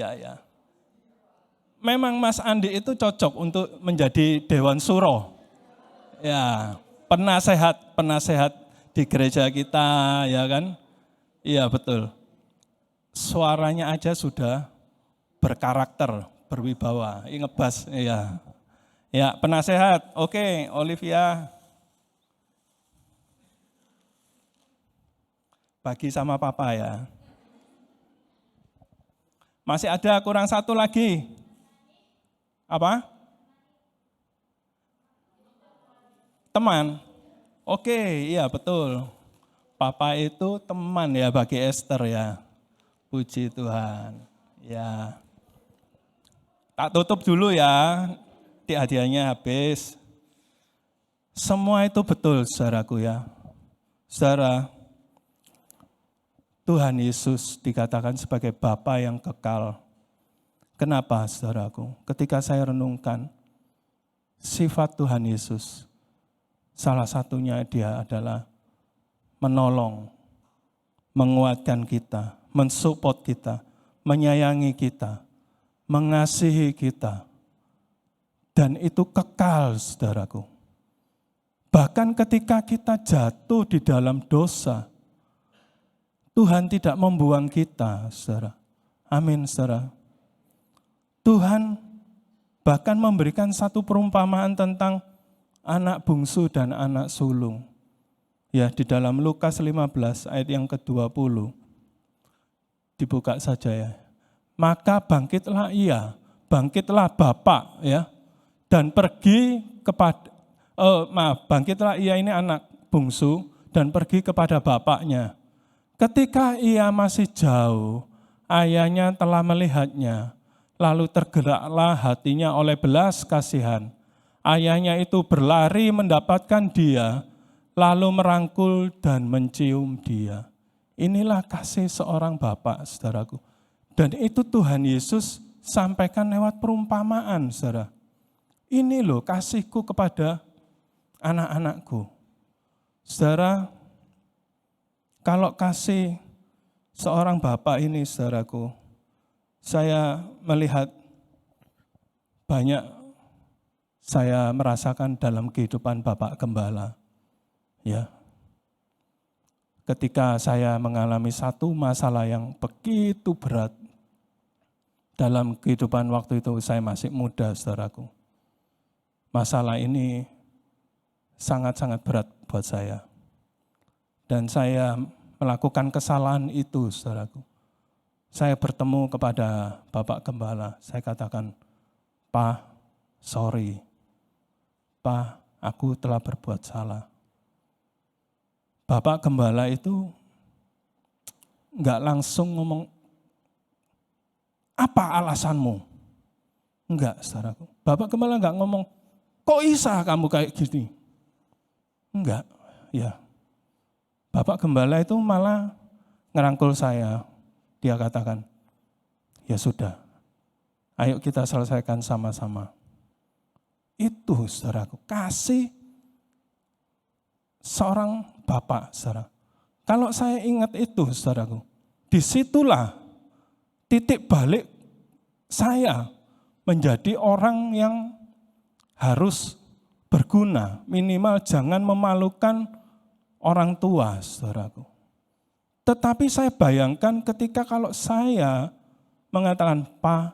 B: Memang Mas Andi itu cocok untuk menjadi Dewan Suro. Ya, penasehat di gereja kita, ya kan? Iya betul. Suaranya aja sudah berkarakter, berwibawa, ngebas, iya. Ya, penasehat. Oke, Olivia. bagi sama papa ya. Masih ada kurang satu lagi. Apa? Teman. Oke, iya betul. Papa itu teman ya bagi Esther ya. Puji Tuhan. Ya. Tak tutup dulu ya. Di hadiahnya habis. Semua itu betul saudaraku ya. Saudara, Tuhan Yesus dikatakan sebagai Bapa yang kekal. Kenapa saudaraku? Ketika saya renungkan sifat Tuhan Yesus, salah satunya dia adalah menolong, menguatkan kita, mensupport kita, menyayangi kita, mengasihi kita. Dan itu kekal saudaraku. Bahkan ketika kita jatuh di dalam dosa, Tuhan tidak membuang kita, saudara. Amin, saudara. Tuhan bahkan memberikan satu perumpamaan tentang anak bungsu dan anak sulung. Ya, di dalam Lukas 15 ayat yang ke-20. Dibuka saja ya. Maka bangkitlah ia, bangkitlah Bapak ya, dan pergi kepada bangkitlah ia ini anak bungsu dan pergi kepada bapaknya. Ketika ia masih jauh, ayahnya telah melihatnya, lalu tergeraklah hatinya oleh belas kasihan. Ayahnya itu berlari mendapatkan dia, lalu merangkul dan mencium dia. Inilah kasih seorang bapak, saudaraku. Dan itu Tuhan Yesus sampaikan lewat perumpamaan, saudara. Ini loh kasihku kepada anak-anakku. Saudara, kalau kasih seorang bapak ini, saudaraku, saya melihat banyak saya merasakan dalam kehidupan Bapak Gembala. Ya. Ketika saya mengalami satu masalah yang begitu berat dalam kehidupan waktu itu saya masih muda, saudaraku. Masalah ini sangat-sangat berat buat saya. Dan saya melakukan kesalahan itu, saudaraku. Saya bertemu kepada Bapak Gembala, saya katakan, Pak, sorry. Pak, aku telah berbuat salah. Bapak Gembala itu enggak langsung ngomong, apa alasanmu? Enggak, saudaraku. Bapak Gembala enggak ngomong, kok bisa kamu kayak gini? Enggak, ya. Bapak Gembala itu malah ngerangkul saya. Dia katakan, ya sudah, ayo kita selesaikan sama-sama. Itu, saudaraku, kasih seorang bapak, saudara. Kalau saya ingat itu, saudaraku, disitulah titik balik saya menjadi orang yang harus berguna, minimal jangan memalukan orang tua, saudaraku. Tetapi saya bayangkan ketika kalau saya mengatakan, Pak,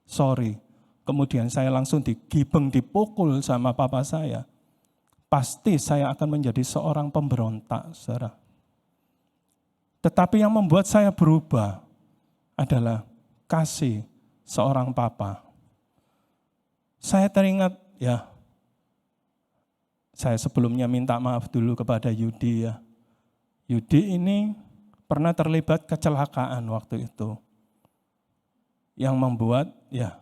B: sorry, kemudian saya langsung digibeng, dipukul sama papa saya, pasti saya akan menjadi seorang pemberontak, saudara. Tetapi yang membuat saya berubah adalah kasih seorang papa. Saya teringat, ya, saya sebelumnya minta maaf dulu kepada Yudi ya. Yudi ini pernah terlibat kecelakaan waktu itu. Yang membuat, ya,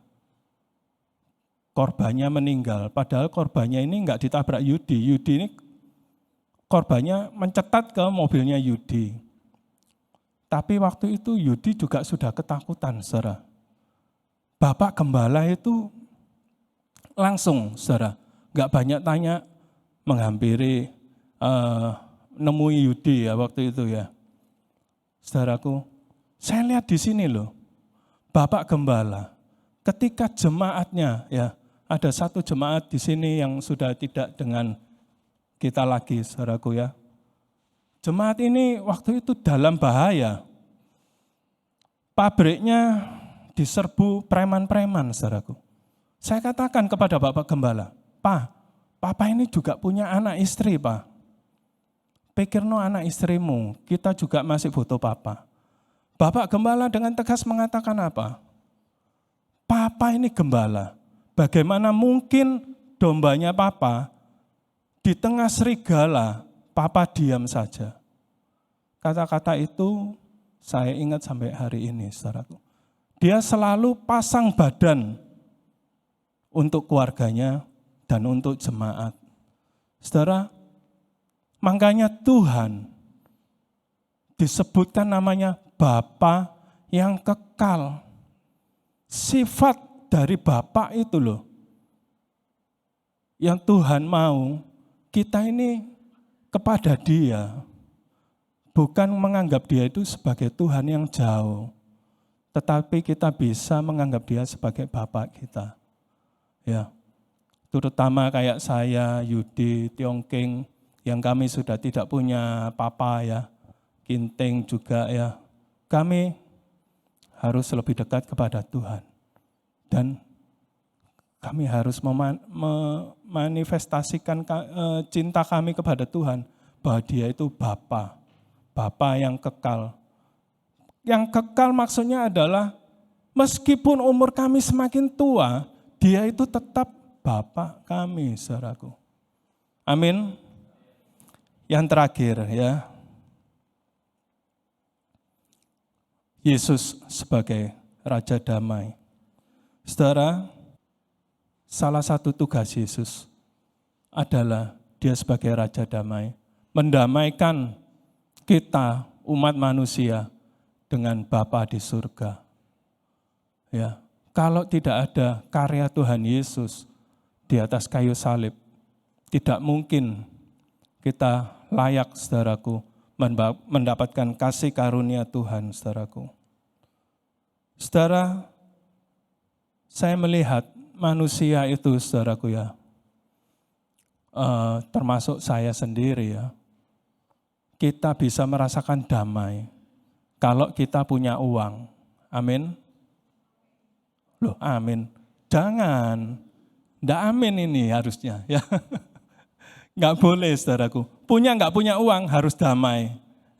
B: korbannya meninggal. Padahal korbannya ini enggak ditabrak Yudi. Yudi ini korbannya mencetat ke mobilnya Yudi. Tapi waktu itu Yudi juga sudah ketakutan, saudara. Bapak Gembala itu langsung, saudara, enggak banyak tanya, menghampiri, nemui Yudi ya waktu itu ya. Saudaraku, saya lihat di sini loh, Bapak Gembala, ketika jemaatnya ya, ada satu jemaat di sini yang sudah tidak dengan kita lagi, saudaraku ya. Jemaat ini waktu itu dalam bahaya. Pabriknya diserbu preman-preman, saudaraku. Saya katakan kepada Bapak Gembala, Pak, Papa ini juga punya anak istri, Pak. pikirno anak istrimu, kita juga masih butuh papa. Bapak gembala dengan tegas mengatakan apa? Papa ini gembala. Bagaimana mungkin dombanya papa di tengah serigala, papa diam saja. Kata-kata itu saya ingat sampai hari ini, saudaraku. Dia selalu pasang badan untuk keluarganya dan untuk jemaat. Saudara, makanya Tuhan disebutkan namanya Bapa yang kekal. Sifat dari Bapa itu loh, yang Tuhan mau kita ini kepada Dia, bukan menganggap Dia itu sebagai Tuhan yang jauh, tetapi kita bisa menganggap Dia sebagai Bapa kita. Ya, terutama kayak saya, Yudi, Tiongking, yang kami sudah tidak punya papa ya, Kinting juga ya, kami harus lebih dekat kepada Tuhan. Dan kami harus memanifestasikan cinta kami kepada Tuhan, bahwa Dia itu Bapa, Bapa yang kekal. Yang kekal maksudnya adalah meskipun umur kami semakin tua, Dia itu tetap Bapa kami, saudaraku. Amin. Yang terakhir ya, Yesus sebagai Raja Damai. Saudara, salah satu tugas Yesus adalah Dia sebagai Raja Damai, mendamaikan kita umat manusia dengan Bapa di surga. Ya, kalau tidak ada karya Tuhan Yesus di atas kayu salib, tidak mungkin kita layak, saudaraku, mendapatkan kasih karunia Tuhan, saudaraku. Saudara, saya melihat manusia itu, saudaraku ya, termasuk saya sendiri ya, kita bisa merasakan damai kalau kita punya uang. Amin. Loh, amin. Jangan. Nggak amin ini harusnya ya. Nggak boleh, saudaraku. Nggak punya uang harus damai.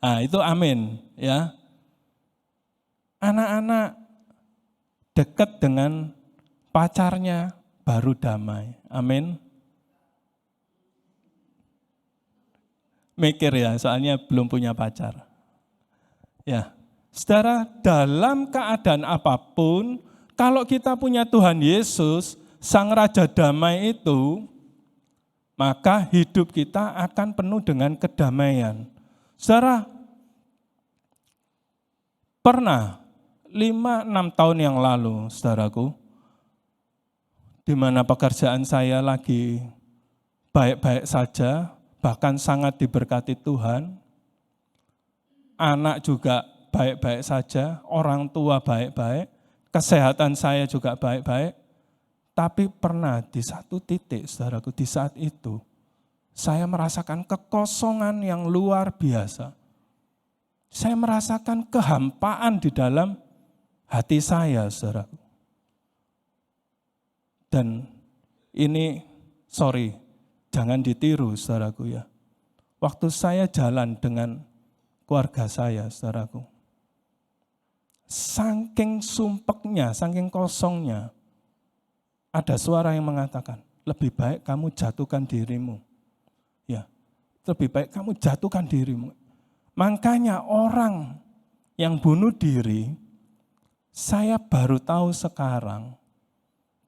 B: Nah, itu amin ya. Anak-anak dekat dengan pacarnya baru damai. Amin. Mikir ya, soalnya belum punya pacar. Ya, saudara, dalam keadaan apapun, kalau kita punya Tuhan Yesus, Sang Raja Damai itu, maka hidup kita akan penuh dengan kedamaian. Saudara, pernah 5-6 tahun yang lalu, saudaraku, di mana pekerjaan saya lagi baik-baik saja, bahkan sangat diberkati Tuhan, anak juga baik-baik saja, orang tua baik-baik, kesehatan saya juga baik-baik, tapi pernah di satu titik, saudaraku, di saat itu, saya merasakan kekosongan yang luar biasa. Saya merasakan kehampaan di dalam hati saya, saudaraku. Dan ini, jangan ditiru, saudaraku ya. Waktu saya jalan dengan keluarga saya, saudaraku, saking sumpeknya, saking kosongnya, ada suara yang mengatakan, lebih baik kamu jatuhkan dirimu. Ya, lebih baik kamu jatuhkan dirimu. Makanya orang yang bunuh diri, saya baru tahu sekarang,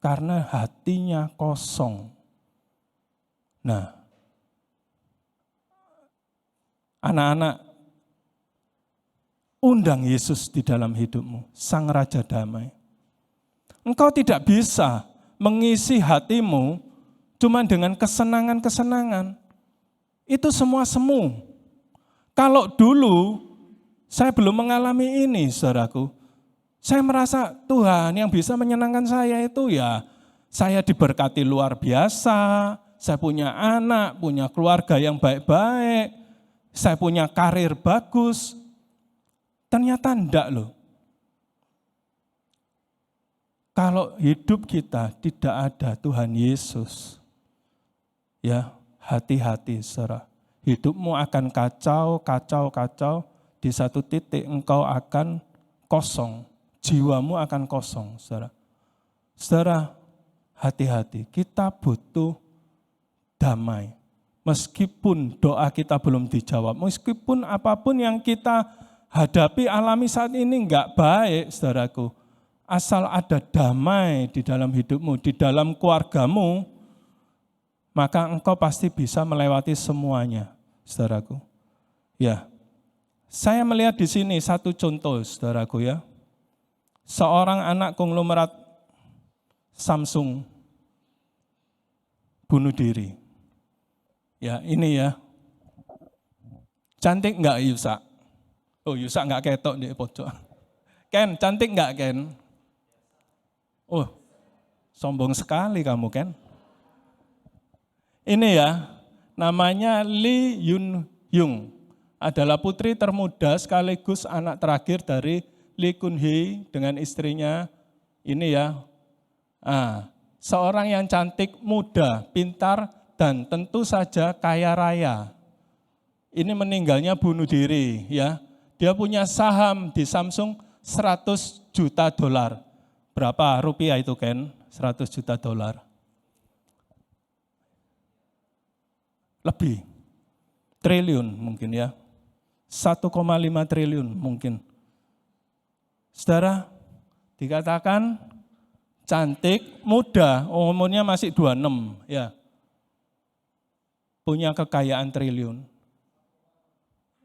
B: karena hatinya kosong. Nah, anak-anak, undang Yesus di dalam hidupmu, Sang Raja Damai. Engkau tidak bisa mengisi hatimu cuma dengan kesenangan-kesenangan. Itu semua semu. Kalau dulu saya belum mengalami ini, saudaraku, saya merasa Tuhan yang bisa menyenangkan saya itu ya, saya diberkati luar biasa, saya punya anak, punya keluarga yang baik-baik, saya punya karir bagus. Ternyata enggak loh. Kalau hidup kita tidak ada Tuhan Yesus, ya hati-hati, saudara. hidupmu akan kacau. Di satu titik engkau akan kosong, jiwamu akan kosong, saudara. Saudara, hati-hati, kita butuh damai. Meskipun doa kita belum dijawab, meskipun apapun yang kita hadapi, alami saat ini enggak baik, saudaraku. Asal ada damai di dalam hidupmu, di dalam keluargamu, maka engkau pasti bisa melewati semuanya, saudaraku. Ya, saya melihat di sini satu contoh, saudaraku ya. Seorang anak konglomerat Samsung bunuh diri. Ya, ini ya. Cantik enggak Yusa? Oh, Yusa enggak ketok di pojok. Ken, cantik enggak Ken? Oh, sombong sekali kamu Ken. Ini ya, namanya Lee Yun Hyung. Adalah putri termuda sekaligus anak terakhir dari Lee Kun Hee dengan istrinya. Ini ya, seorang yang cantik, muda, pintar, dan tentu saja kaya raya. Ini meninggalnya bunuh diri ya. Dia punya saham di Samsung 100 juta dolar. Berapa rupiah itu Ken? 100 juta dolar. Lebih. Triliun mungkin ya. 1,5 triliun mungkin. Saudara, dikatakan cantik, muda, umurnya masih 26 ya. Punya kekayaan triliun.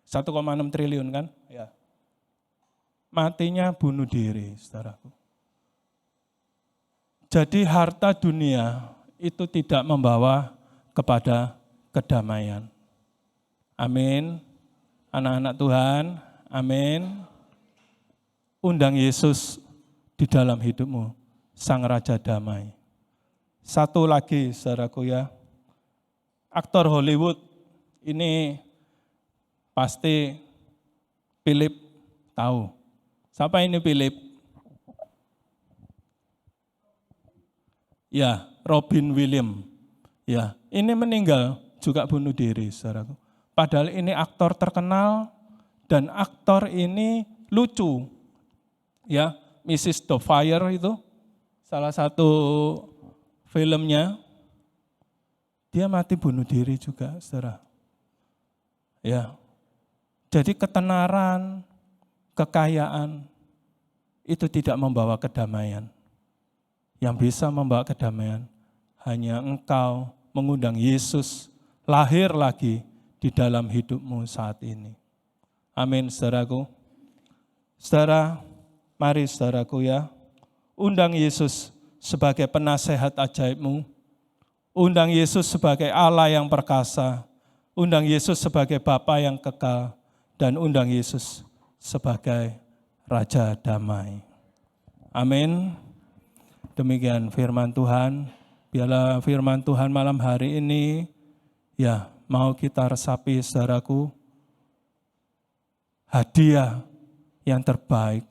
B: 1,6 triliun kan? Ya. Matinya bunuh diri, saudaraku. Jadi harta dunia itu tidak membawa kepada kedamaian. Amin. Anak-anak Tuhan, amin. Undang Yesus di dalam hidupmu, Sang Raja Damai. Satu lagi, saudaraku ya. Aktor Hollywood ini pasti Philip tahu. Siapa ini Philip? Ya, Robin Williams. Ya, ini meninggal juga bunuh diri, saudaraku. Padahal ini aktor terkenal dan aktor ini lucu. Ya, Mrs. Doubtfire itu salah satu filmnya. Dia mati bunuh diri juga, saudara. Ya. Jadi ketenaran, kekayaan itu tidak membawa kedamaian. Yang bisa membawa kedamaian hanya engkau mengundang Yesus lahir lagi di dalam hidupmu saat ini. Amin, saudaraku. Saudara, mari saudaraku ya, undang Yesus sebagai penasehat ajaibmu. Undang Yesus sebagai Allah yang perkasa, undang Yesus sebagai Bapa yang kekal, dan undang Yesus sebagai Raja Damai. Amin. Demikian firman Tuhan. Biarlah firman Tuhan malam hari ini, ya mau kita resapi saudaraku, hadiah yang terbaik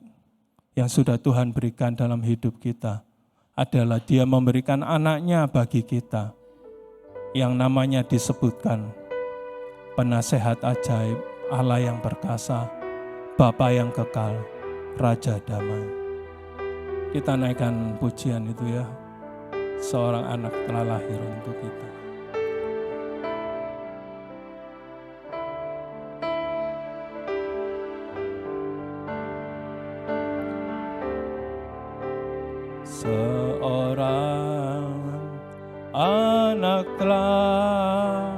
B: yang sudah Tuhan berikan dalam hidup kita adalah Dia memberikan anaknya bagi kita yang namanya disebutkan penasehat ajaib, Allah yang perkasa, Bapa yang kekal, Raja Damai. Kita naikkan pujian itu ya, seorang anak telah lahir untuk kita. Seorang anak telah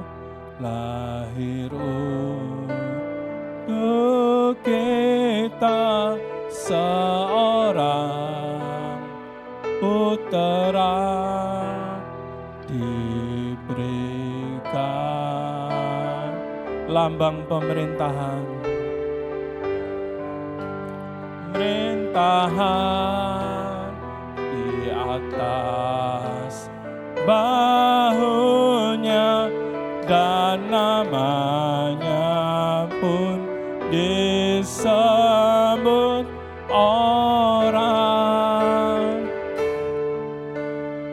B: lahir untuk kita, seorang putera diberikan, lambang pemerintahan di atas bahunya, dan namanya pun disebut orang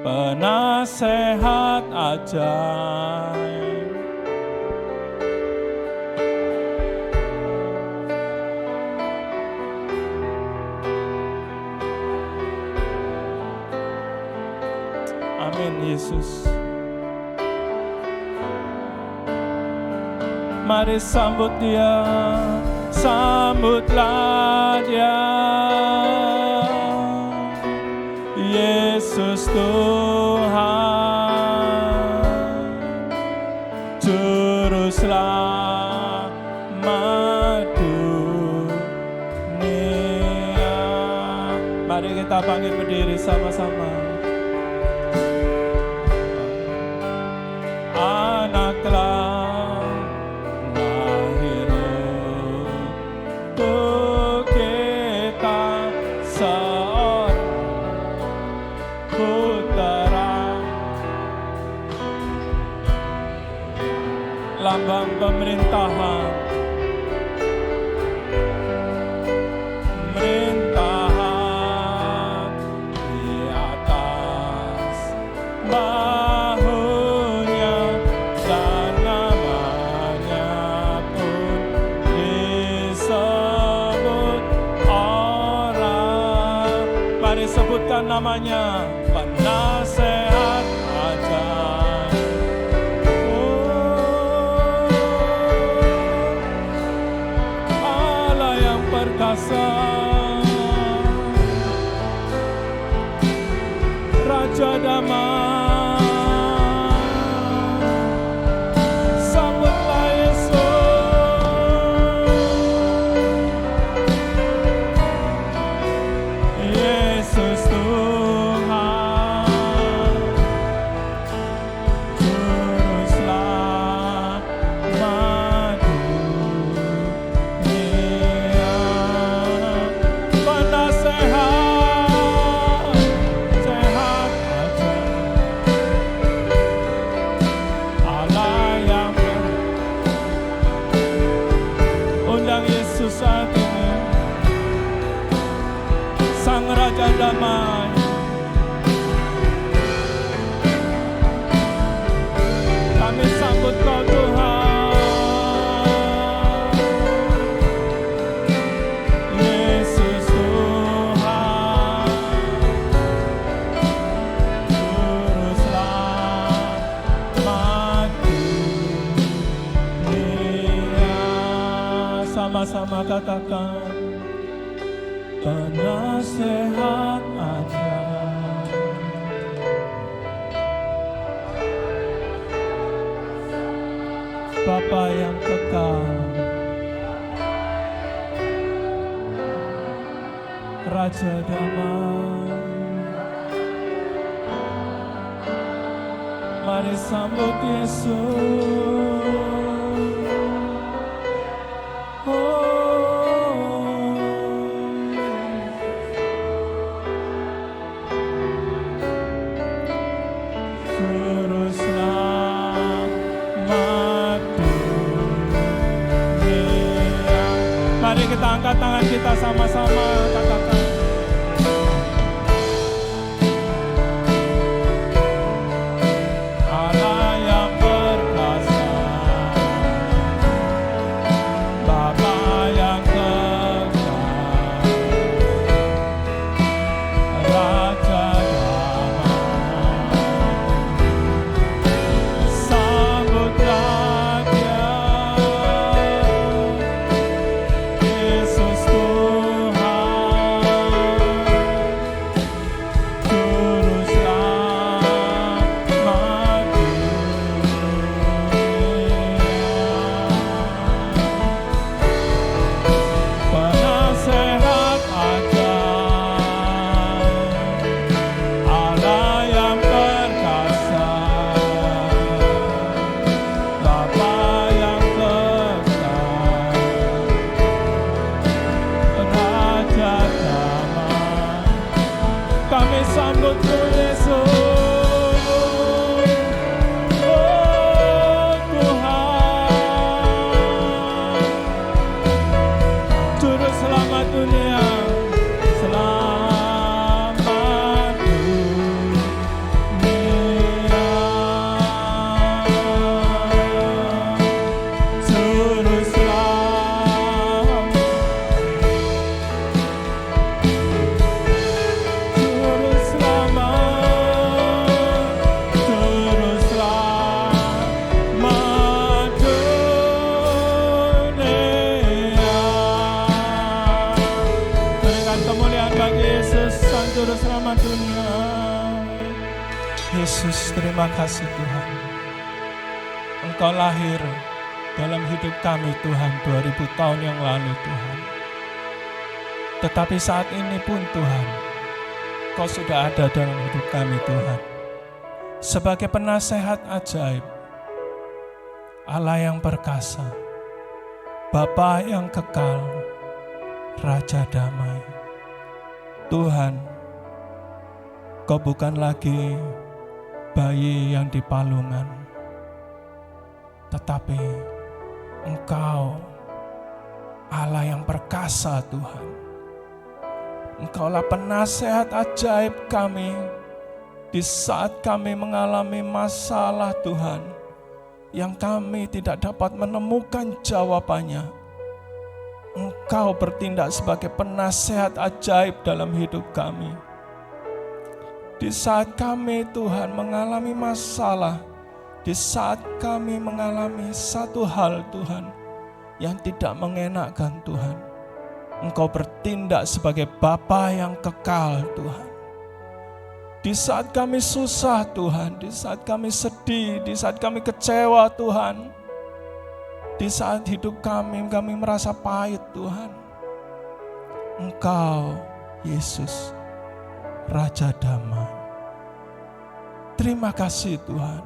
B: penasehat ajaib, Yesus. Mari sambut Dia, sambutlah Dia, Yesus Tuhan, Juru Selamat dunia. Mari kita bangkit berdiri sama-sama. Anak telah lahir untuk kita, seorang putera, lambang pemerintahan, pemerintahan di atas bahunya, dan namanya pun disebut orang. Mari sebutkan namanya, penasehat ajaib. Allah yang perkasa, Raja damai, sambutlah Yesus, Yesus Tuhan, Juru Selamat dunia, penasehat, sehat aja, Allah yang undang Yesus saat ini, Sang Raja Damai. Kami sambut Kau Tuhan, Yesus Tuhan, Juru Selamat dunia. Sama-sama katakan, penasehat ajaib, Bapa yang kekal, Raja damai. Mari sambut Yesus. Juru Selamat dunia. Mari kita angkat tangan kita sama-sama, katakan, Allah yang perkasa, Bapa yang kekal, Raja damai, sambutlah Dia, Yesus Tuhan, Juru Selamat dunia, penasehat ajaib, Allah yang perkasa, Bapa yang kekal, Raja damai. Kami sambut Yesus, oh Tuhan, Juru Selamat dunia, selamat dunia, Juru Selamat, Juru Selamat, Juru Selamat dunia. Yesus, terima kasih Tuhan. Engkau lahir dalam hidup kami Tuhan 2000 tahun yang lalu Tuhan. Tetapi saat ini pun Tuhan, Kau sudah ada dalam hidup kami Tuhan. Sebagai penasehat ajaib, Allah yang perkasa, Bapa yang kekal, Raja damai. Tuhan, Kau bukan lagi bayi yang di palungan, tetapi Engkau Allah yang perkasa Tuhan. Engkaulah penasehat ajaib kami di saat kami mengalami masalah Tuhan yang kami tidak dapat menemukan jawabannya. Engkau bertindak sebagai penasehat ajaib dalam hidup kami. Di saat kami Tuhan mengalami masalah, di saat kami mengalami satu hal Tuhan yang tidak mengenakkan Tuhan, Engkau bertindak sebagai Bapa yang kekal Tuhan. Di saat kami susah Tuhan, di saat kami sedih, di saat kami kecewa Tuhan, di saat hidup kami merasa pahit Tuhan, Engkau Yesus Raja damai. Terima kasih Tuhan.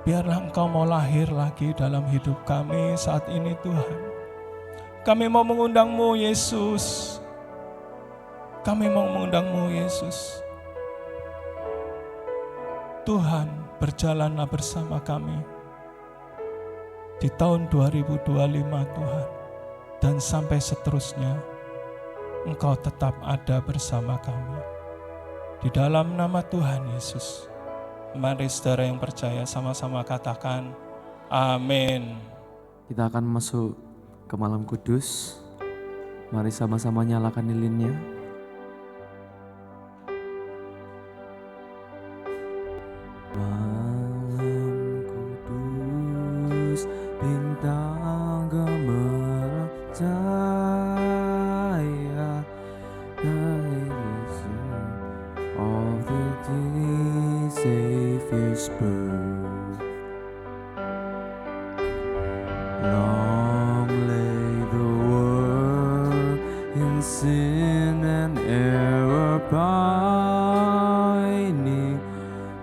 B: Biarlah Engkau mau lahir lagi dalam hidup kami saat ini Tuhan. Kami mau mengundang-Mu Yesus. Kami mau mengundang-Mu Yesus. Tuhan, berjalanlah bersama kami di tahun 2025 Tuhan, dan sampai seterusnya Engkau tetap ada bersama kami. Di dalam nama Tuhan Yesus, mari saudara yang percaya sama-sama katakan amin.
A: Kita akan masuk ke malam kudus. Mari sama-sama nyalakan lilinnya. Malam kudus, bintang gemerlap cahaya, of the day Savior's birth. Long lay the world in sin and error pining,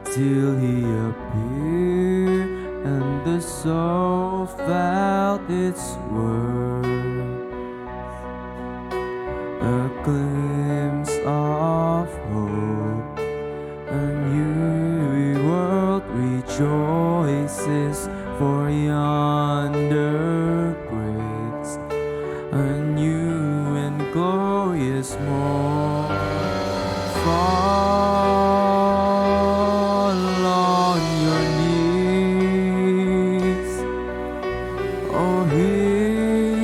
A: till He appeared and the soul felt its worth. A glimpse of hope, a new world rejoices, for yonder breaks a new and glorious morn. Fall on your knees, oh hear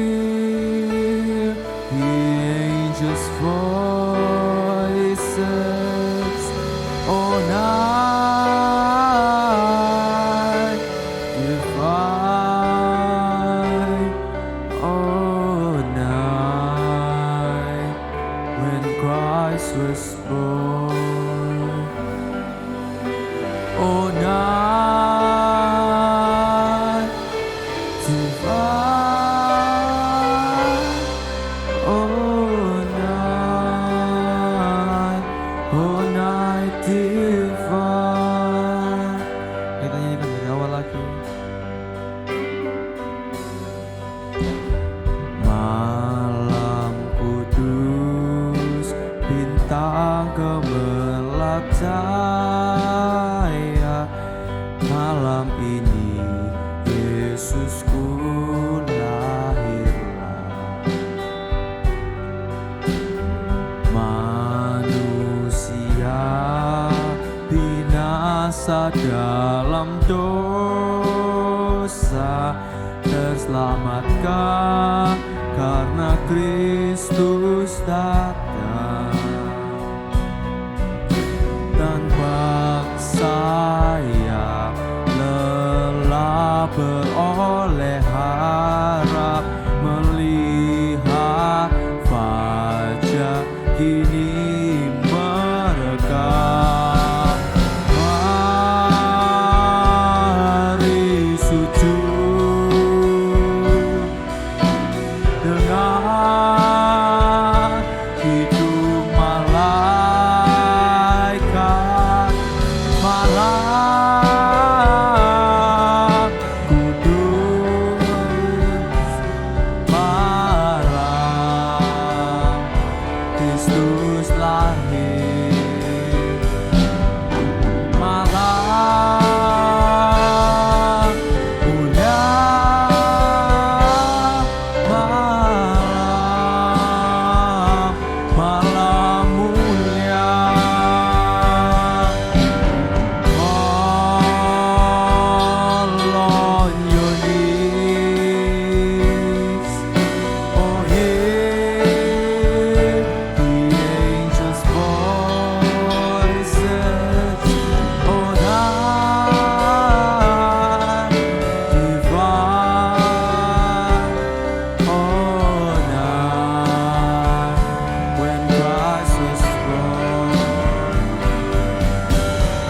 A: the angels' voices, oh night divine, oh night when Christ was born, oh night divine, oh night divine. Kita nyanyikan dari awal lagi. Malam kudus, bintang gemerlap cahaya, malam ini Yesusku lahirlah. Manusia binasa dalam dosa, terselamatkan karena Kristus datang. Dan bangsa yang lelah beroleh harap melihat fajar kini hidup malaikat, malam kudus, malam Kristus lahir, malam mulia, malam mulia. All on your knees, oh hear the angels' voices, oh night divine, oh night when Christ was born,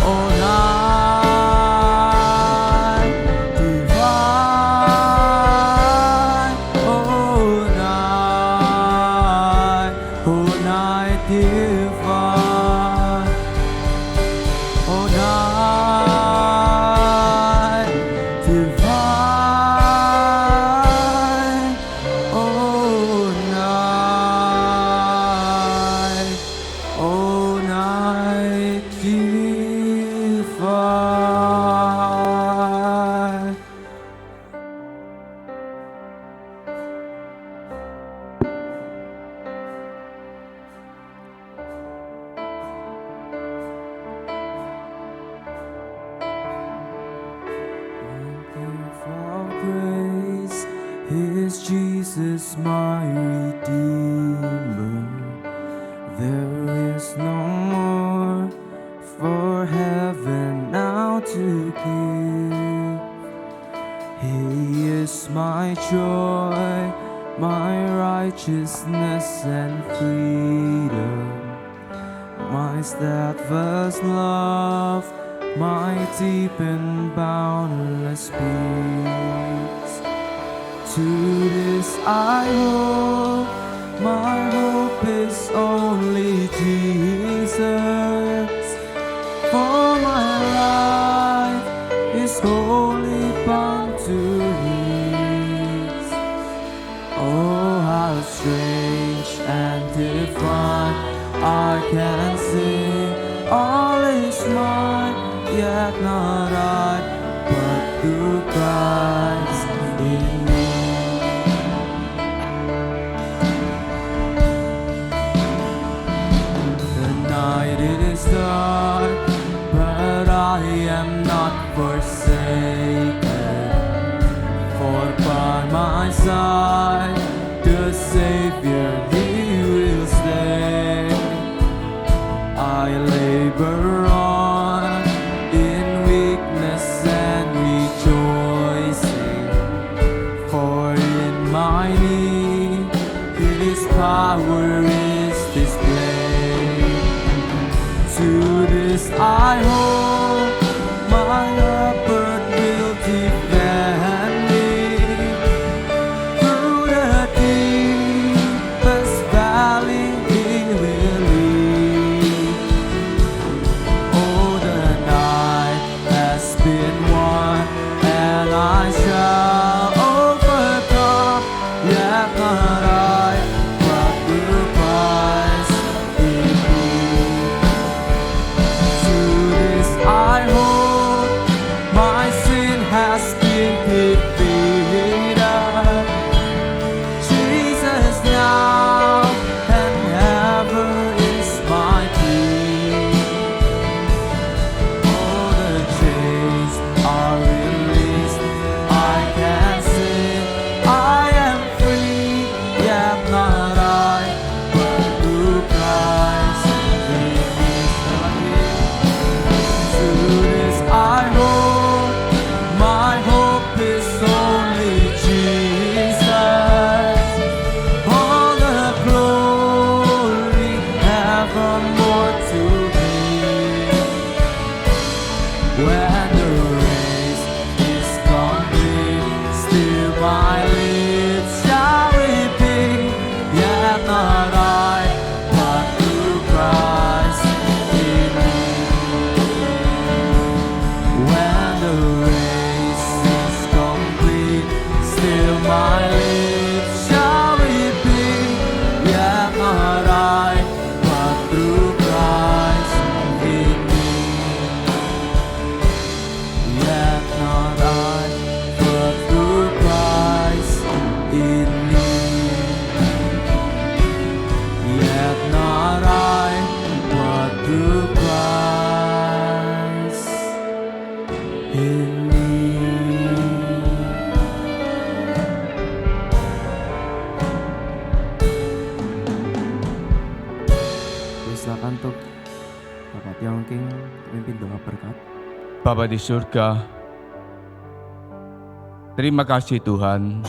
A: oh night divine, oh night divine, oh night divine, oh night divine. Of grace is Jesus my Redeemer. There is no more for heaven now to give. He is my joy, my righteousness and freedom, my steadfast love, my deep and boundless peace. To this I hope, my hope is only Jesus. For my life is wholly bound to His. Oh, how strange and divine, I can sing, all is mine, yet not I, but through Christ in me. The night is dark, but I am not forsaken, for by my side the Savior He will stay. I labor on in weakness and rejoicing, for in my need His power is displayed. To this I hope, my shepherd will defend me through the deepest valley. He will lead. Oh, the night has been won, and I shall overcome. Yet not I, but through Christ in me. To this I hope, my sin has been defeated. Jesus now and ever is my peace. Oh, the chains are released, I can sing, I am free, yet not I, but through Christ in me. To this I hope, my hope is only Jesus. All the glory evermore to Him. When the race is complete, still my lips shall repeat, Yet not I, but through Christ in me. When the race is complete, still my lips shall repeat. Yet not I, but through Christ in me. Yet not I, but through Christ in me. Yet not I, but through Christ in me. Silakan untuk Bapak Tiongking memimpin doa berkat.
C: Bapa di surga, terima kasih Tuhan.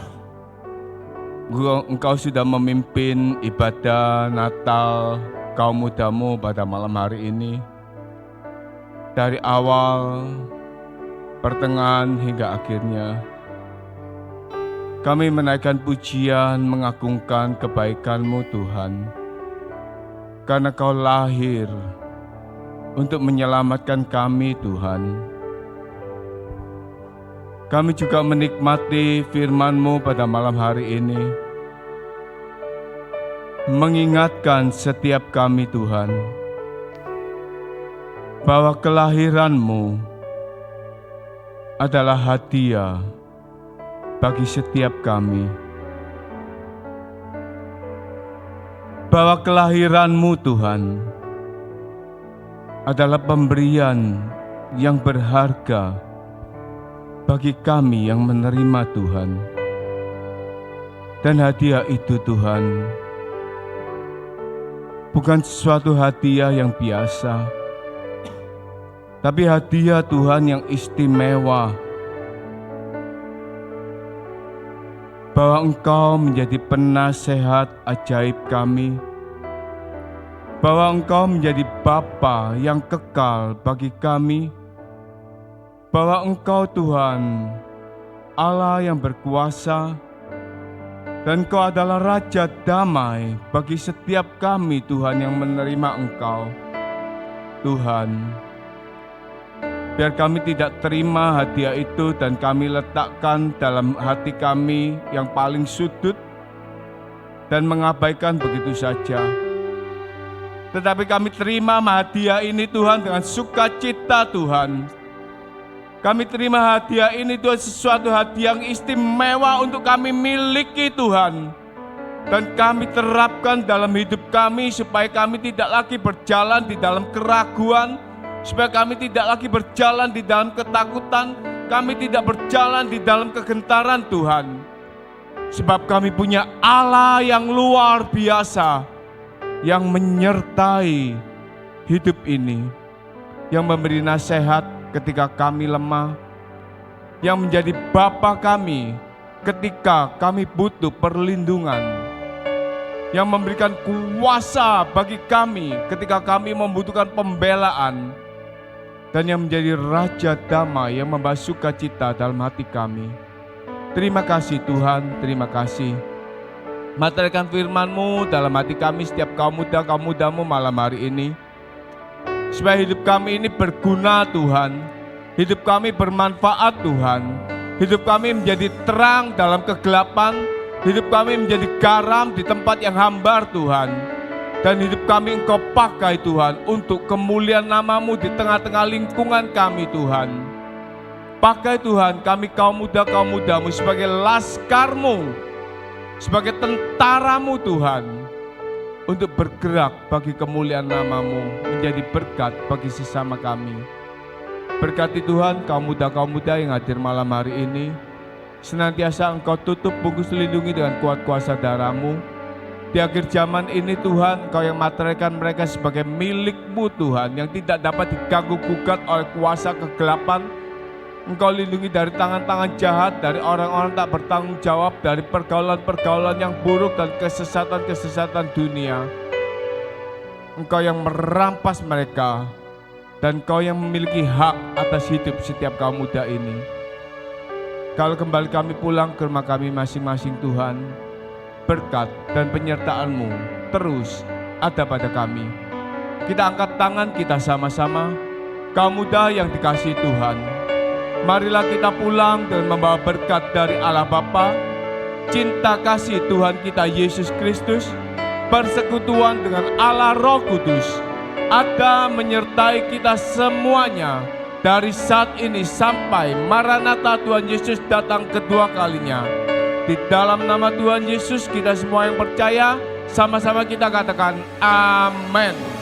C: Engkau sudah memimpin ibadah Natal kaum mudamu pada malam hari ini. Dari awal, pertengahan hingga akhirnya. Kami menaikkan pujian, mengagungkan kebaikan-Mu Tuhan. Karena Kau lahir untuk menyelamatkan kami Tuhan. Kami juga menikmati firman-Mu pada malam hari ini. Mengingatkan setiap kami Tuhan, bahwa kelahiran-Mu adalah hadiah bagi setiap kami. Bahwa kelahiran-Mu Tuhan adalah pemberian yang berharga bagi kami yang menerima Tuhan. Dan hadiah itu Tuhan bukan sesuatu hadiah yang biasa, tapi hadiah Tuhan yang istimewa. Bahwa Engkau menjadi penasehat ajaib kami, bahwa Engkau menjadi Bapa yang kekal bagi kami, bahwa Engkau Tuhan Allah yang berkuasa, dan Engkau adalah Raja damai bagi setiap kami Tuhan yang menerima Engkau. Tuhan, biar kami tidak terima hadiah itu dan kami letakkan dalam hati kami yang paling sudut dan mengabaikan begitu saja. Tetapi kami terima hadiah ini Tuhan dengan sukacita Tuhan. Kami terima hadiah ini Tuhan, sesuatu hadiah yang istimewa untuk kami miliki Tuhan. Dan kami terapkan dalam hidup kami supaya kami tidak lagi berjalan di dalam keraguan, supaya kami tidak lagi berjalan di dalam ketakutan, kami tidak berjalan di dalam kegentaran Tuhan. Sebab kami punya Allah yang luar biasa, yang menyertai hidup ini, yang memberi nasihat ketika kami lemah, yang menjadi Bapa kami ketika kami butuh perlindungan, yang memberikan kuasa bagi kami ketika kami membutuhkan pembelaan, dan yang menjadi Raja damai yang membawa sukacita dalam hati kami. Terima kasih Tuhan, terima kasih. Materikan firman-Mu dalam hati kami setiap kaum muda-Mu malam hari ini. Supaya hidup kami ini berguna Tuhan. Hidup kami bermanfaat Tuhan. Hidup kami menjadi terang dalam kegelapan. Hidup kami menjadi garam di tempat yang hambar Tuhan. Dan hidup kami Engkau pakai Tuhan untuk kemuliaan nama-Mu di tengah-tengah lingkungan kami Tuhan. Pakai Tuhan kami kaum muda-Mu sebagai laskar-Mu, sebagai tentara-Mu Tuhan, untuk bergerak bagi kemuliaan nama-Mu, menjadi berkat bagi sesama kami. Berkati Tuhan kaum muda yang hadir malam hari ini, senantiasa Engkau tutup bungkus lindungi dengan kuat kuasa darah-Mu. Di akhir zaman ini Tuhan, Engkau yang materikan mereka sebagai milik-Mu Tuhan, yang tidak dapat diganggu-gugat oleh kuasa kegelapan. Engkau lindungi dari tangan-tangan jahat, dari orang-orang tak bertanggung jawab, dari pergaulan-pergaulan yang buruk dan kesesatan-kesesatan dunia. Engkau yang merampas mereka, dan Engkau yang memiliki hak atas hidup setiap kaum muda ini. Kalau kembali kami pulang ke rumah kami masing-masing Tuhan, berkat dan penyertaan-Mu terus ada pada kami. Kita angkat tangan kita sama-sama. Kaum muda yang dikasihi Tuhan, marilah kita pulang dengan membawa berkat dari Allah Bapa, cinta kasih Tuhan kita Yesus Kristus, persekutuan dengan Allah Roh Kudus, ada menyertai kita semuanya dari saat ini sampai Maranatha Tuhan Yesus datang kedua kalinya. Di dalam nama Tuhan Yesus kita semua yang percaya, sama-sama kita katakan amin.